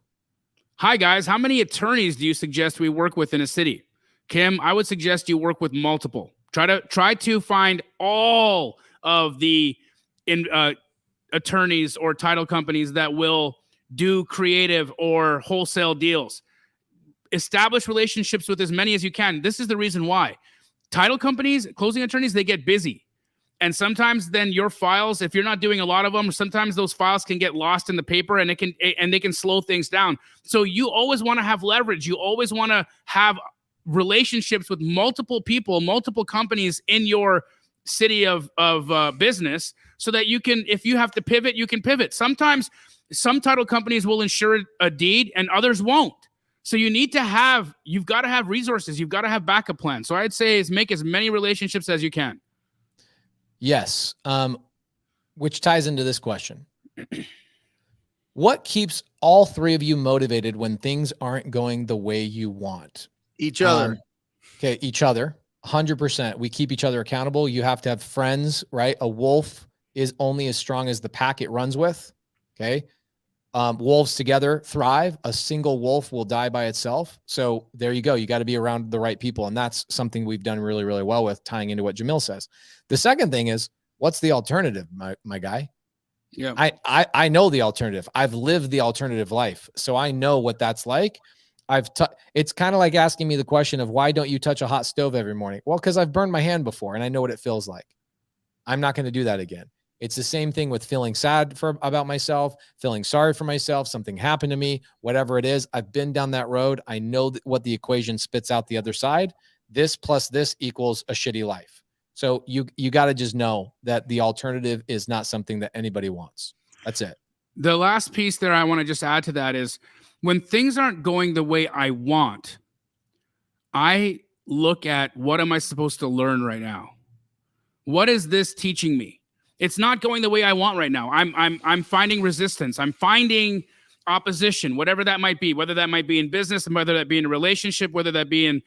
Hi, guys. How many attorneys do you suggest we work with in a city? Kim, I would suggest you work with multiple. Try to find all of the attorneys or title companies that will do creative or wholesale deals. Establish relationships with as many as you can. This is the reason why. Title companies, closing attorneys, they get busy. And sometimes then your files, if you're not doing a lot of them, sometimes those files can get lost in the paper and they can slow things down. So you always want to have leverage. You always want to have relationships with multiple people, multiple companies in your city of business so that you can, if you have to pivot, you can pivot. Sometimes some title companies will insure a deed and others won't. So you've got to have resources. You've got to have backup plans. So I'd say is make as many relationships as you can. Yes. Which ties into this question. What keeps all 3 of you motivated when things aren't going the way you want? Each other. Okay. Each other. 100%. We keep each other accountable. You have to have friends, right? A wolf is only as strong as the pack it runs with. Okay. Wolves together thrive. A single wolf will die by itself. So there you go. You got to be around the right people. And that's something we've done really, really well with, tying into what Jamil says. The second thing is, what's the alternative, my guy? Yeah. I know the alternative. I've lived the alternative life. So I know what that's like. It's kind of like asking me the question of why don't you touch a hot stove every morning? Well, because I've burned my hand before and I know what it feels like. I'm not going to do that again. It's the same thing with feeling sad about myself, feeling sorry for myself, something happened to me, whatever it is. I've been down that road. I know what the equation spits out the other side. This plus this equals a shitty life. So you got to just know that the alternative is not something that anybody wants. That's it. The last piece there I want to just add to that is when things aren't going the way I want, I look at what am I supposed to learn right now? What is this teaching me? It's not going the way I want right now. I'm finding resistance. I'm finding opposition, whatever that might be, whether that might be in business, and whether that be in a relationship, whether that be in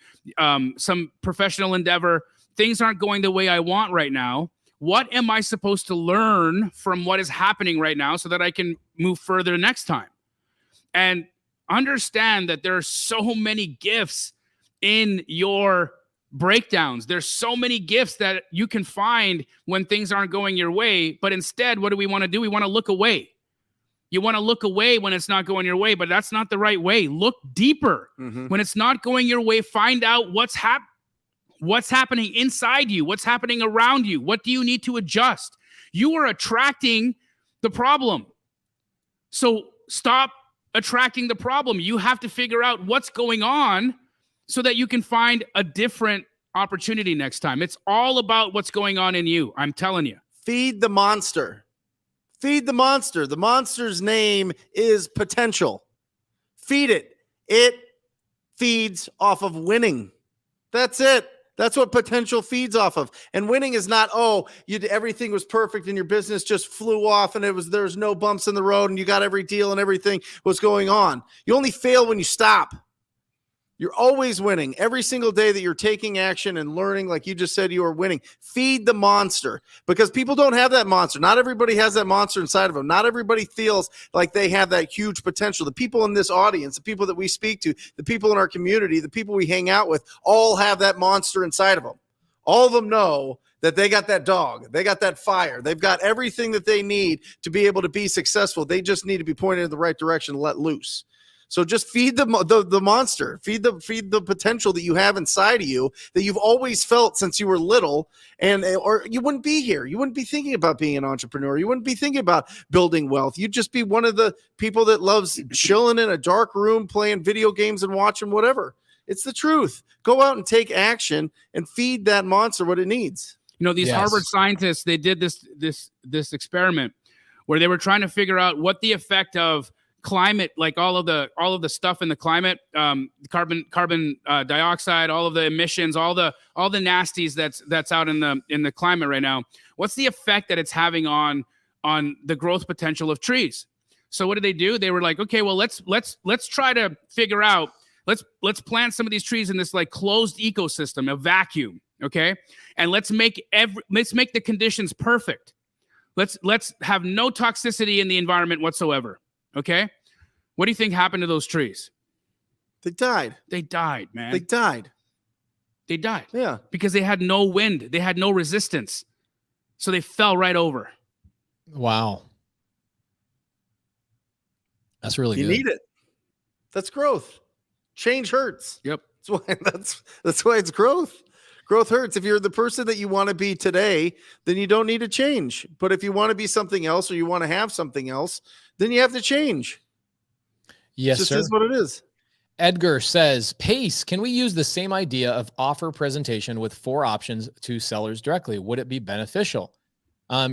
some professional endeavor. Things aren't going the way I want right now. what am I supposed to learn from what is happening right now so that I can move further next time? And understand that there are so many gifts in your breakdowns. There's so many gifts that you can find when things aren't going your way. But instead, what do we want to do? We want to look away. You want to look away when it's not going your way, but that's not the right way. Look deeper. When it's not going your way, find out what's happening inside you, what's happening around you. What do you need to adjust? You are attracting the problem. So stop attracting the problem. You have to figure out what's going on so that you can find a different opportunity next time. It's all about what's going on in you. I'm telling you. Feed the monster. Feed the monster. The monster's name is potential. Feed it. It feeds off of winning. That's it. That's what potential feeds off of. And winning is not, everything was perfect and your business just flew off and there's no bumps in the road and you got every deal and everything was going on. You only fail when you stop. You're always winning. Every single day that you're taking action and learning, like you just said, you are winning. Feed the monster, because people don't have that monster. Not everybody has that monster inside of them. Not everybody feels like they have that huge potential. The people in this audience, the people that we speak to, the people in our community, the people we hang out with, all have that monster inside of them. All of them know that they got that dog. They got that fire. They've got everything that they need to be able to be successful. They just need to be pointed in the right direction and let loose. So just feed the monster, feed the potential that you have inside of you that you've always felt since you were little, or you wouldn't be here. You wouldn't be thinking about being an entrepreneur. You wouldn't be thinking about building wealth. You'd just be one of the people that loves chilling in a dark room, playing video games and watching whatever. It's the truth. Go out and take action and feed that monster what it needs. You know, these Harvard scientists, they did this experiment where they were trying to figure out what the effect of climate, like all of the stuff in the climate, carbon dioxide, all of the emissions, all the nasties that's out in the climate right now. What's the effect that it's having on the growth potential of trees? So what did they do? They were like, okay, well, let's try to figure out, let's plant some of these trees in this like closed ecosystem, a vacuum, okay? And let's make the conditions perfect. Let's have no toxicity in the environment whatsoever. Okay. What do you think happened to those trees? They died. They died, man. They died. They died. Yeah. Because they had no wind. They had no resistance. So they fell right over. Wow. That's really good. You need it. That's growth. Change hurts. Yep. That's why it's growth. Growth hurts. If you're the person that you want to be today, then you don't need to change. But if you want to be something else or you want to have something else, then you have to change. Yes, it sir. Is what it is. Edgar says, Pace, can we use the same idea of offer presentation with 4 options to sellers directly? Would it be beneficial?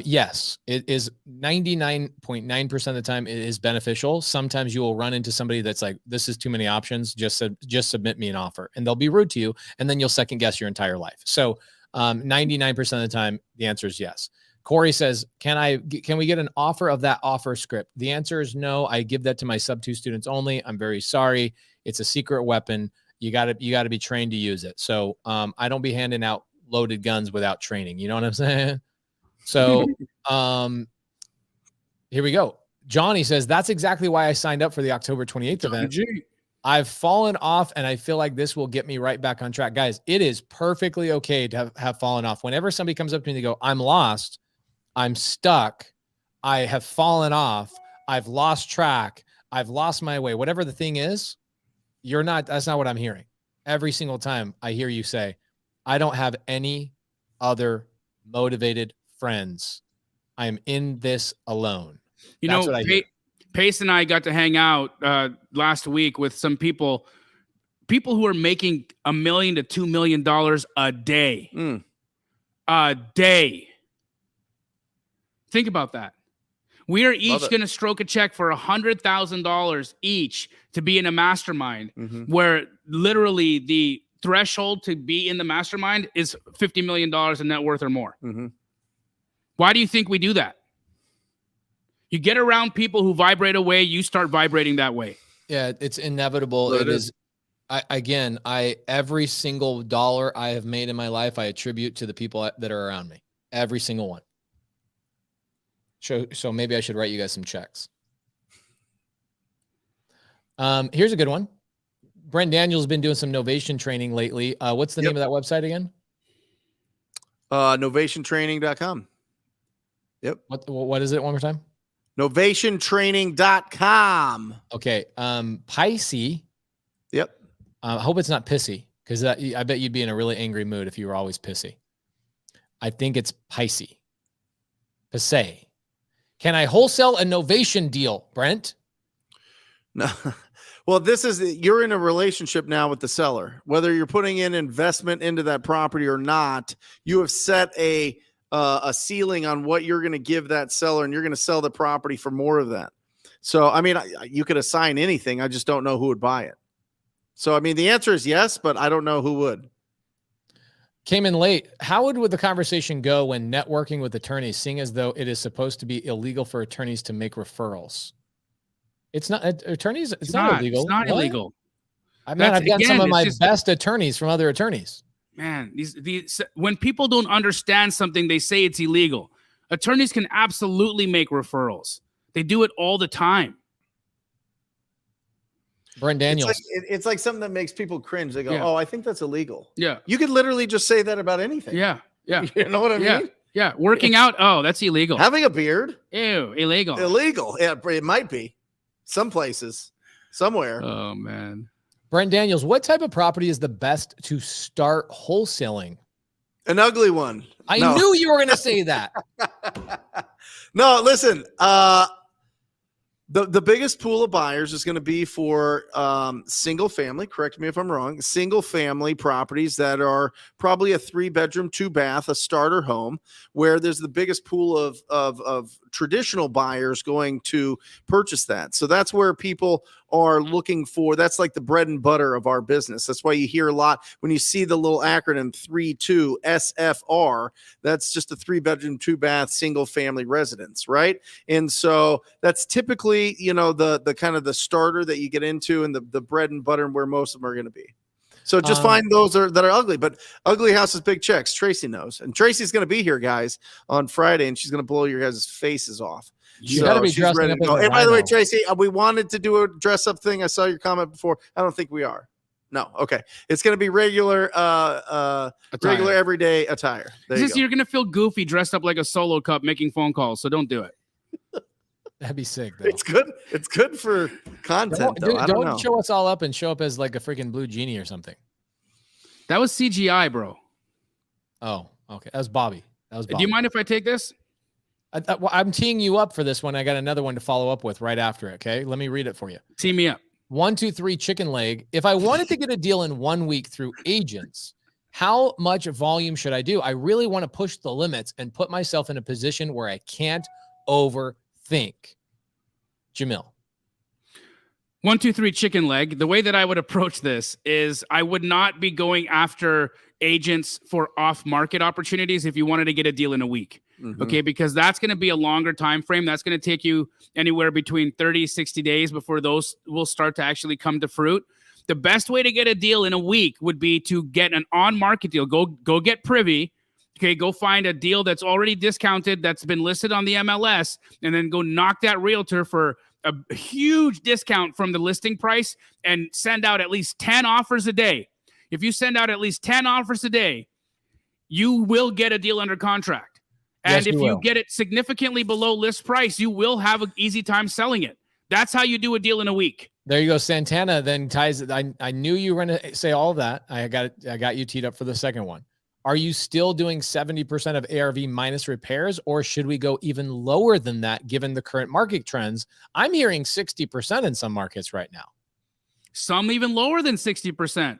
Yes, it is 99.9% of the time it is beneficial. Sometimes you will run into somebody that's like, this is too many options. Just submit me an offer, and they'll be rude to you. And then you'll second guess your entire life. So 99% of the time, the answer is yes. Corey says, can we get an offer of that offer script? The answer is no. I give that to my sub 2 students only. I'm very sorry. It's a secret weapon. You gotta be trained to use it. So I don't be handing out loaded guns without training. You know what I'm saying? So here we go. Johnny says, that's exactly why I signed up for the October 28th event. I've fallen off and I feel like this will get me right back on track. Guys, it is perfectly okay to have fallen off. Whenever somebody comes up to me and they go, I'm lost, I'm stuck, I have fallen off, I've lost track, I've lost my way, whatever the thing is, that's not what I'm hearing. Every single time I hear you say, I don't have any other motivated friends. I am in this alone. You know, Pace and I got to hang out last week with some people who are making $1 million to $2 million a day. A day. Think about that. We are each going to stroke a check for $100,000 each to be in a mastermind, where literally the threshold to be in the mastermind is $50 million in net worth or more. Why do you think we do that? You get around people who vibrate away, you start vibrating that way. Yeah, it's inevitable. It is. Every single dollar I have made in my life, I attribute to the people that are around me. Every single one. So maybe I should write you guys some checks. Here's a good one. Brent Daniels has been doing some Novation training lately. What's the name of that website again? Novationtraining.com. Yep. What is it one more time? Novationtraining.com. Okay. Pisces. Yep. I hope it's not pissy, because I bet you'd be in a really angry mood if you were always pissy. I think it's Pisces. Pisces. Can I wholesale a Novation deal, Brent? No. Well, you're in a relationship now with the seller. Whether you're putting in investment into that property or not, you have set a ceiling on what you're going to give that seller, and you're going to sell the property for more of that. So, I mean, you could assign anything. I just don't know who would buy it. So, I mean, the answer is yes, but I don't know who would. Came in late. How would the conversation go when networking with attorneys, seeing as though it is supposed to be illegal for attorneys to make referrals? It's not attorneys. It's not illegal. It's not illegal. I mean, I've got some of my best attorneys from other attorneys. Man, these when people don't understand something, they say it's illegal. Attorneys can absolutely make referrals. They do it all the time. Brent Daniels. It's like something that makes people cringe. They go, Yeah. "Oh, I think that's illegal." Yeah. You could literally just say that about anything. Yeah. Yeah. You know what I mean? Yeah. Working out. Oh, that's illegal. Having a beard. Ew, illegal. Illegal. Yeah, it might be. Some places. Somewhere. Oh, man. Brent Daniels, what type of property is the best to start wholesaling? An ugly one. I knew you were going to say that. No, listen. The biggest pool of buyers is going to be for single family. Correct me if I'm wrong. Single family properties that are probably a 3-bedroom, 2-bath, a starter home, where there's the biggest pool of traditional buyers going to purchase that. So that's where people are looking for. That's like the bread and butter of our business. That's why you hear a lot when you see the little acronym 32 SFR. That's just a 3-bedroom, 2-bath, single family residence, right? And so that's typically, the kind of the starter that you get into, and the bread and butter, and where most of them are going to be. So just find those that are ugly, but ugly houses, big checks. Tracy knows, and Tracy's going to be here, guys, on Friday, and she's going to blow your guys' faces off. You got to be dressing up. Hey, by the way, Tracy, we wanted to do a dress up thing. I saw your comment before. I don't think we are. No. Okay. It's going to be regular everyday attire. You're going to feel goofy dressed up like a solo cup making phone calls. So don't do it. That'd be sick, though. It's good. It's good for content, though. Don't show us all up and show up as like a freaking blue genie or something. That was CGI, bro. Oh, okay. That was Bobby. Do you mind if I take this? I'm teeing you up for this one. I got another one to follow up with right after it. Okay. Let me read it for you. Tee me up. 1, 2, 3 chicken leg. If I wanted to get a deal in 1 week through agents, how much volume should I do? I really want to push the limits and put myself in a position where I can't overthink. Jamil. 1, 2, 3 chicken leg. The way that I would approach this is I would not be going after agents for off-market opportunities if you wanted to get a deal in a week. Mm-hmm. Okay, because that's going to be a longer time frame. That's going to take you anywhere between 30, 60 days before those will start to actually come to fruit. The best way to get a deal in a week would be to get an on-market deal. Go get privy. Okay, go find a deal that's already discounted, that's been listed on the MLS, and then go knock that realtor for a huge discount from the listing price and send out at least 10 offers a day. If you send out at least 10 offers a day, you will get a deal under contract. And if you get it significantly below list price, you will have an easy time selling it. That's how you do a deal in a week. There you go. Santana then ties. I knew you were going to say all of that. I got you teed up for the second one. Are you still doing 70% of ARV minus repairs, or should we go even lower than that given the current market trends? I'm hearing 60% in some markets right now. Some even lower than 60%.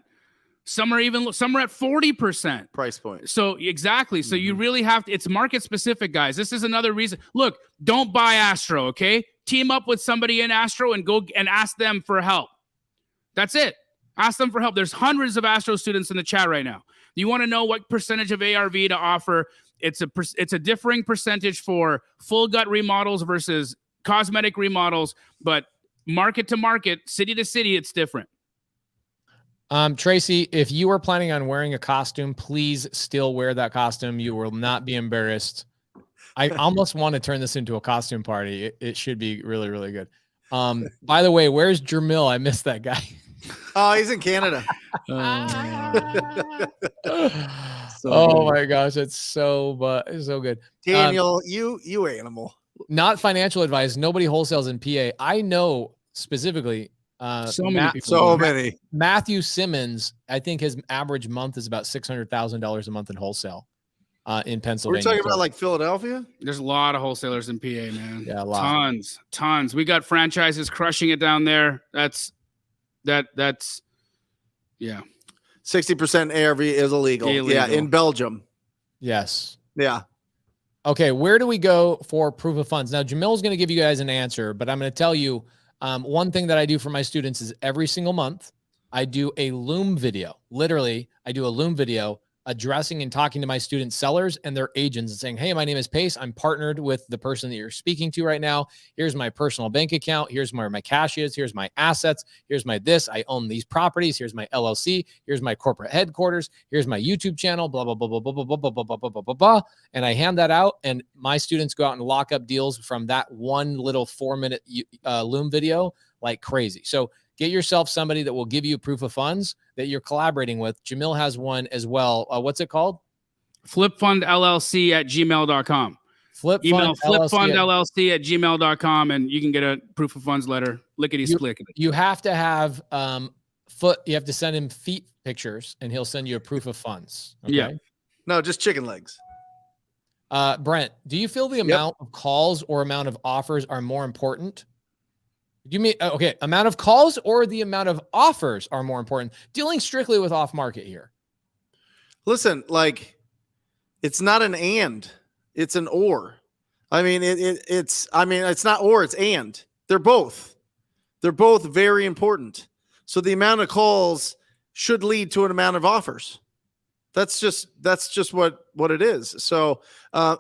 Some are at 40% price point. So exactly. So you really have to, it's market specific, guys. This is another reason. Look, don't buy Astro. Okay. Team up with somebody in Astro and go and ask them for help. That's it. Ask them for help. There's hundreds of Astro students in the chat right now. You want to know what percentage of ARV to offer? It's a differing percentage for full gut remodels versus cosmetic remodels, but market to market, city to city, it's different. Tracy, if you are planning on wearing a costume, please still wear that costume. You will not be embarrassed. I almost want to turn this into a costume party. It should be really, really good. By the way, where's Jermil? I missed that guy. Oh, he's in Canada. Oh my gosh, it's so good. Daniel, you animal. Not financial advice. Nobody wholesales in PA. I know specifically. So many. Matthew Simmons, I think his average month is about $600,000 a month in wholesale in Pennsylvania. We're talking about like Philadelphia. There's a lot of wholesalers in PA, man. Yeah, a lot. Tons. We got franchises crushing it down there. That's 60% ARV is illegal. Yeah, in Belgium. Yes. Yeah. Okay, where do we go for proof of funds? Now, Jamil's going to give you guys an answer, but I'm going to tell you one thing that I do for my students is every single month, I do a Loom video. Literally, I do a Loom video addressing and talking to my student sellers and their agents and saying, hey, my name is Pace. I'm partnered with the person that you're speaking to right now. Here's my personal bank account. Here's where my cash is. Here's my assets. Here's my this. I own these properties. Here's my LLC. Here's my corporate headquarters. Here's my YouTube channel, blah, blah, blah, blah, blah, blah, blah, blah, blah, blah, blah, blah, blah. And I hand that out, and my students go out and lock up deals from that one little 4-minute Loom video like crazy. So get yourself somebody that will give you proof of funds that you're collaborating with. Jamil has one as well. What's it called? flipfundllc@gmail.com. Email flipfundllc@gmail.com, and you can get a proof of funds letter. Lickety split. You have to have you have to send him feet pictures, and he'll send you a proof of funds. Okay? Yeah. No, just chicken legs. Brent, do you feel the amount of calls or amount of offers are more important? You mean, okay, amount of calls or the amount of offers are more important? Dealing strictly with off market here. Listen, like, it's not an and, it's an or. I mean, it's not or, it's and. They're both very important. So the amount of calls should lead to an amount of offers. That's just what it is. So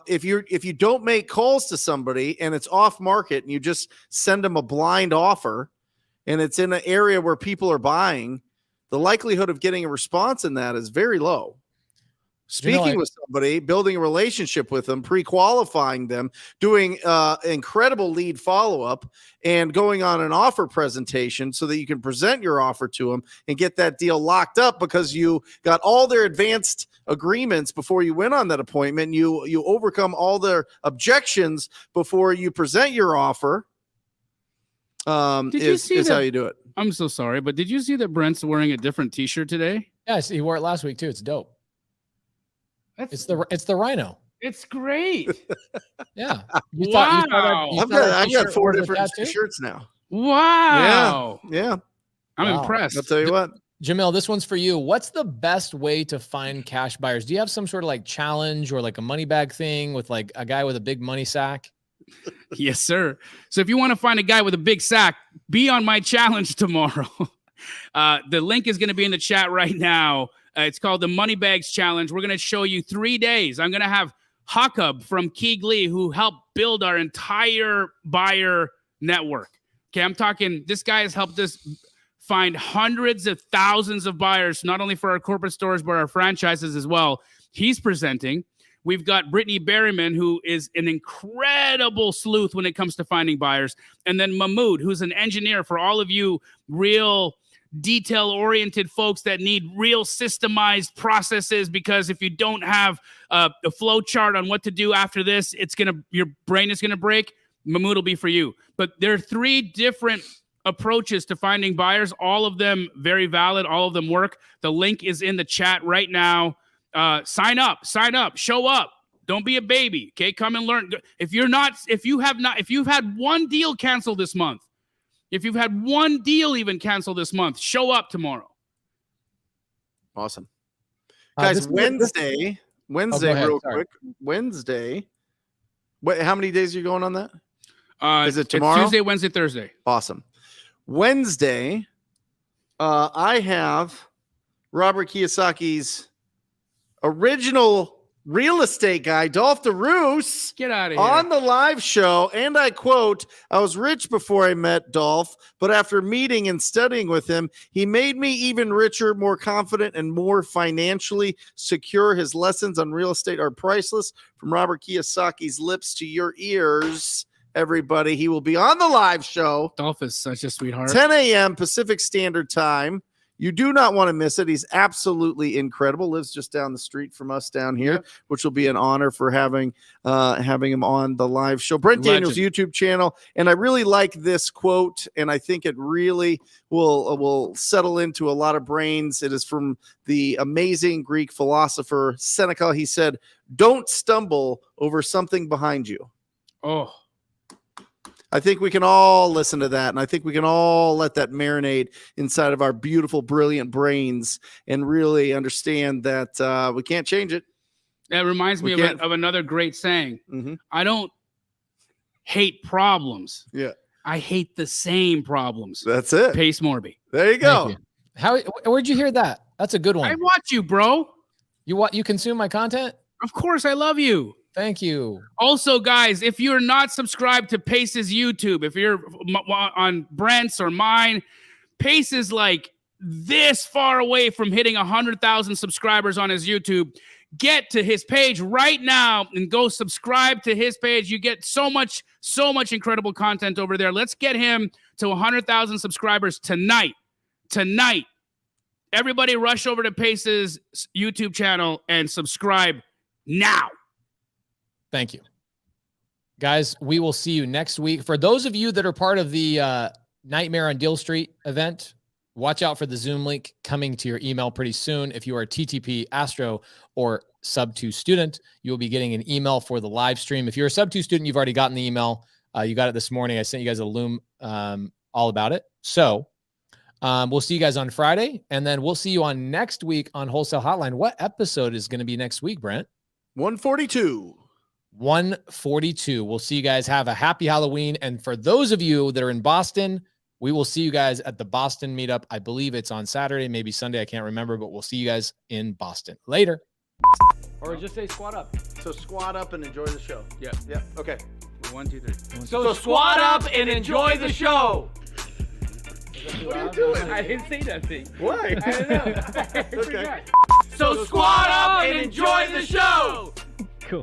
if you don't make calls to somebody and it's off market and you just send them a blind offer and it's in an area where people are buying, the likelihood of getting a response in that is very low. Speaking with somebody, building a relationship with them, pre-qualifying them, doing incredible lead follow-up, and going on an offer presentation so that you can present your offer to them and get that deal locked up because you got all their advanced agreements before you went on that appointment. You overcome all their objections before you present your offer. Is how you do it. I'm so sorry, but did you see that Brent's wearing a different T-shirt today? Yes, he wore it last week too. It's dope. It's the rhino. It's great. Yeah. I've got 4 different shirts now. Wow. Yeah. I'm impressed. I'll tell you what. Jamil, this one's for you. What's the best way to find cash buyers? Do you have some sort of like challenge or like a money bag thing with like a guy with a big money sack? Yes, sir. So if you want to find a guy with a big sack, be on my challenge tomorrow. The link is going to be in the chat right now. It's called the Money Bags Challenge. We're going to show you 3 days. I'm going to have Huckub from Keegley, who helped build our entire buyer network. Okay, I'm talking, this guy has helped us find hundreds of thousands of buyers, not only for our corporate stores, but our franchises as well. He's presenting. We've got Brittany Berryman, who is an incredible sleuth when it comes to finding buyers. And then Mahmoud, who's an engineer for all of you real detail-oriented folks that need real systemized processes, because if you don't have a flow chart on what to do after this, your brain is gonna break. Mahmoud will be for you. But there are 3 different approaches to finding buyers, all of them very valid, all of them work. The link is in the chat right now. Sign up, show up. Don't be a baby. Okay, come and learn. If you've had one deal canceled this month, if you've had one deal even cancel this month, show up tomorrow. Awesome. Guys, Wednesday, real quick. Wednesday. How many days are you going on that? Is it tomorrow? It's Tuesday, Wednesday, Thursday. Awesome. Wednesday, I have Robert Kiyosaki's original real estate guy, Dolph DeRoos, Get out of here. on the live show. And I quote, I was rich before I met Dolph, but after meeting and studying with him, he made me even richer, more confident, and more financially secure. His lessons on real estate are priceless. From Robert Kiyosaki's lips to your ears, everybody. He will be on the live show. Dolph is such a sweetheart. 10 a.m. Pacific Standard Time. You do not want to miss it. He's absolutely incredible. Lives just down the street from us down here, which will be an honor for having him on the live show. Brent Daniels YouTube channel. And I really like this quote, and I think it really will settle into a lot of brains. It is from the amazing Greek philosopher Seneca. He said, "Don't stumble over something behind you." Oh, I think we can all listen to that, and I think we can all let that marinate inside of our beautiful, brilliant brains and really understand that we can't change it. that reminds me of another great saying. Mm-hmm. I don't hate problems. Yeah. I hate the same problems. That's it. Pace Morby. There you go. Thank you. Where'd you hear that? That's a good one. I watch you, bro. You consume my content? Of course, I love you. Thank you. Also, guys, if you're not subscribed to Pace's YouTube, if you're on Brent's or mine, Pace is like this far away from hitting 100,000 subscribers on his YouTube. Get to his page right now and go subscribe to his page. You get so much incredible content over there. Let's get him to 100,000 subscribers tonight. Tonight. Everybody rush over to Pace's YouTube channel and subscribe now. Thank you. Guys, we will see you next week. For those of you that are part of the Nightmare on Deal Street event, watch out for the Zoom link coming to your email pretty soon. If you are a TTP, Astro, or Sub-2 student, you will be getting an email for the live stream. If you're a Sub-2 student, you've already gotten the email. You got it this morning. I sent you guys a Loom all about it. So we'll see you guys on Friday, and then we'll see you on next week on Wholesale Hotline. What episode is going to be next week, Brent? 142. 142. We'll see you guys. Have a happy Halloween. And for those of you that are in Boston, we will see you guys at the Boston meetup. I believe it's on Saturday, maybe Sunday. I can't remember, but we'll see you guys in Boston. Later. Or just say squat up. So squat up and enjoy the show. Yeah. Yeah. Okay. 1, 2, 3. So squat up and enjoy the show. What are you doing? I didn't say nothing. Why? I don't know. Okay. So squat up and enjoy the show. Cool.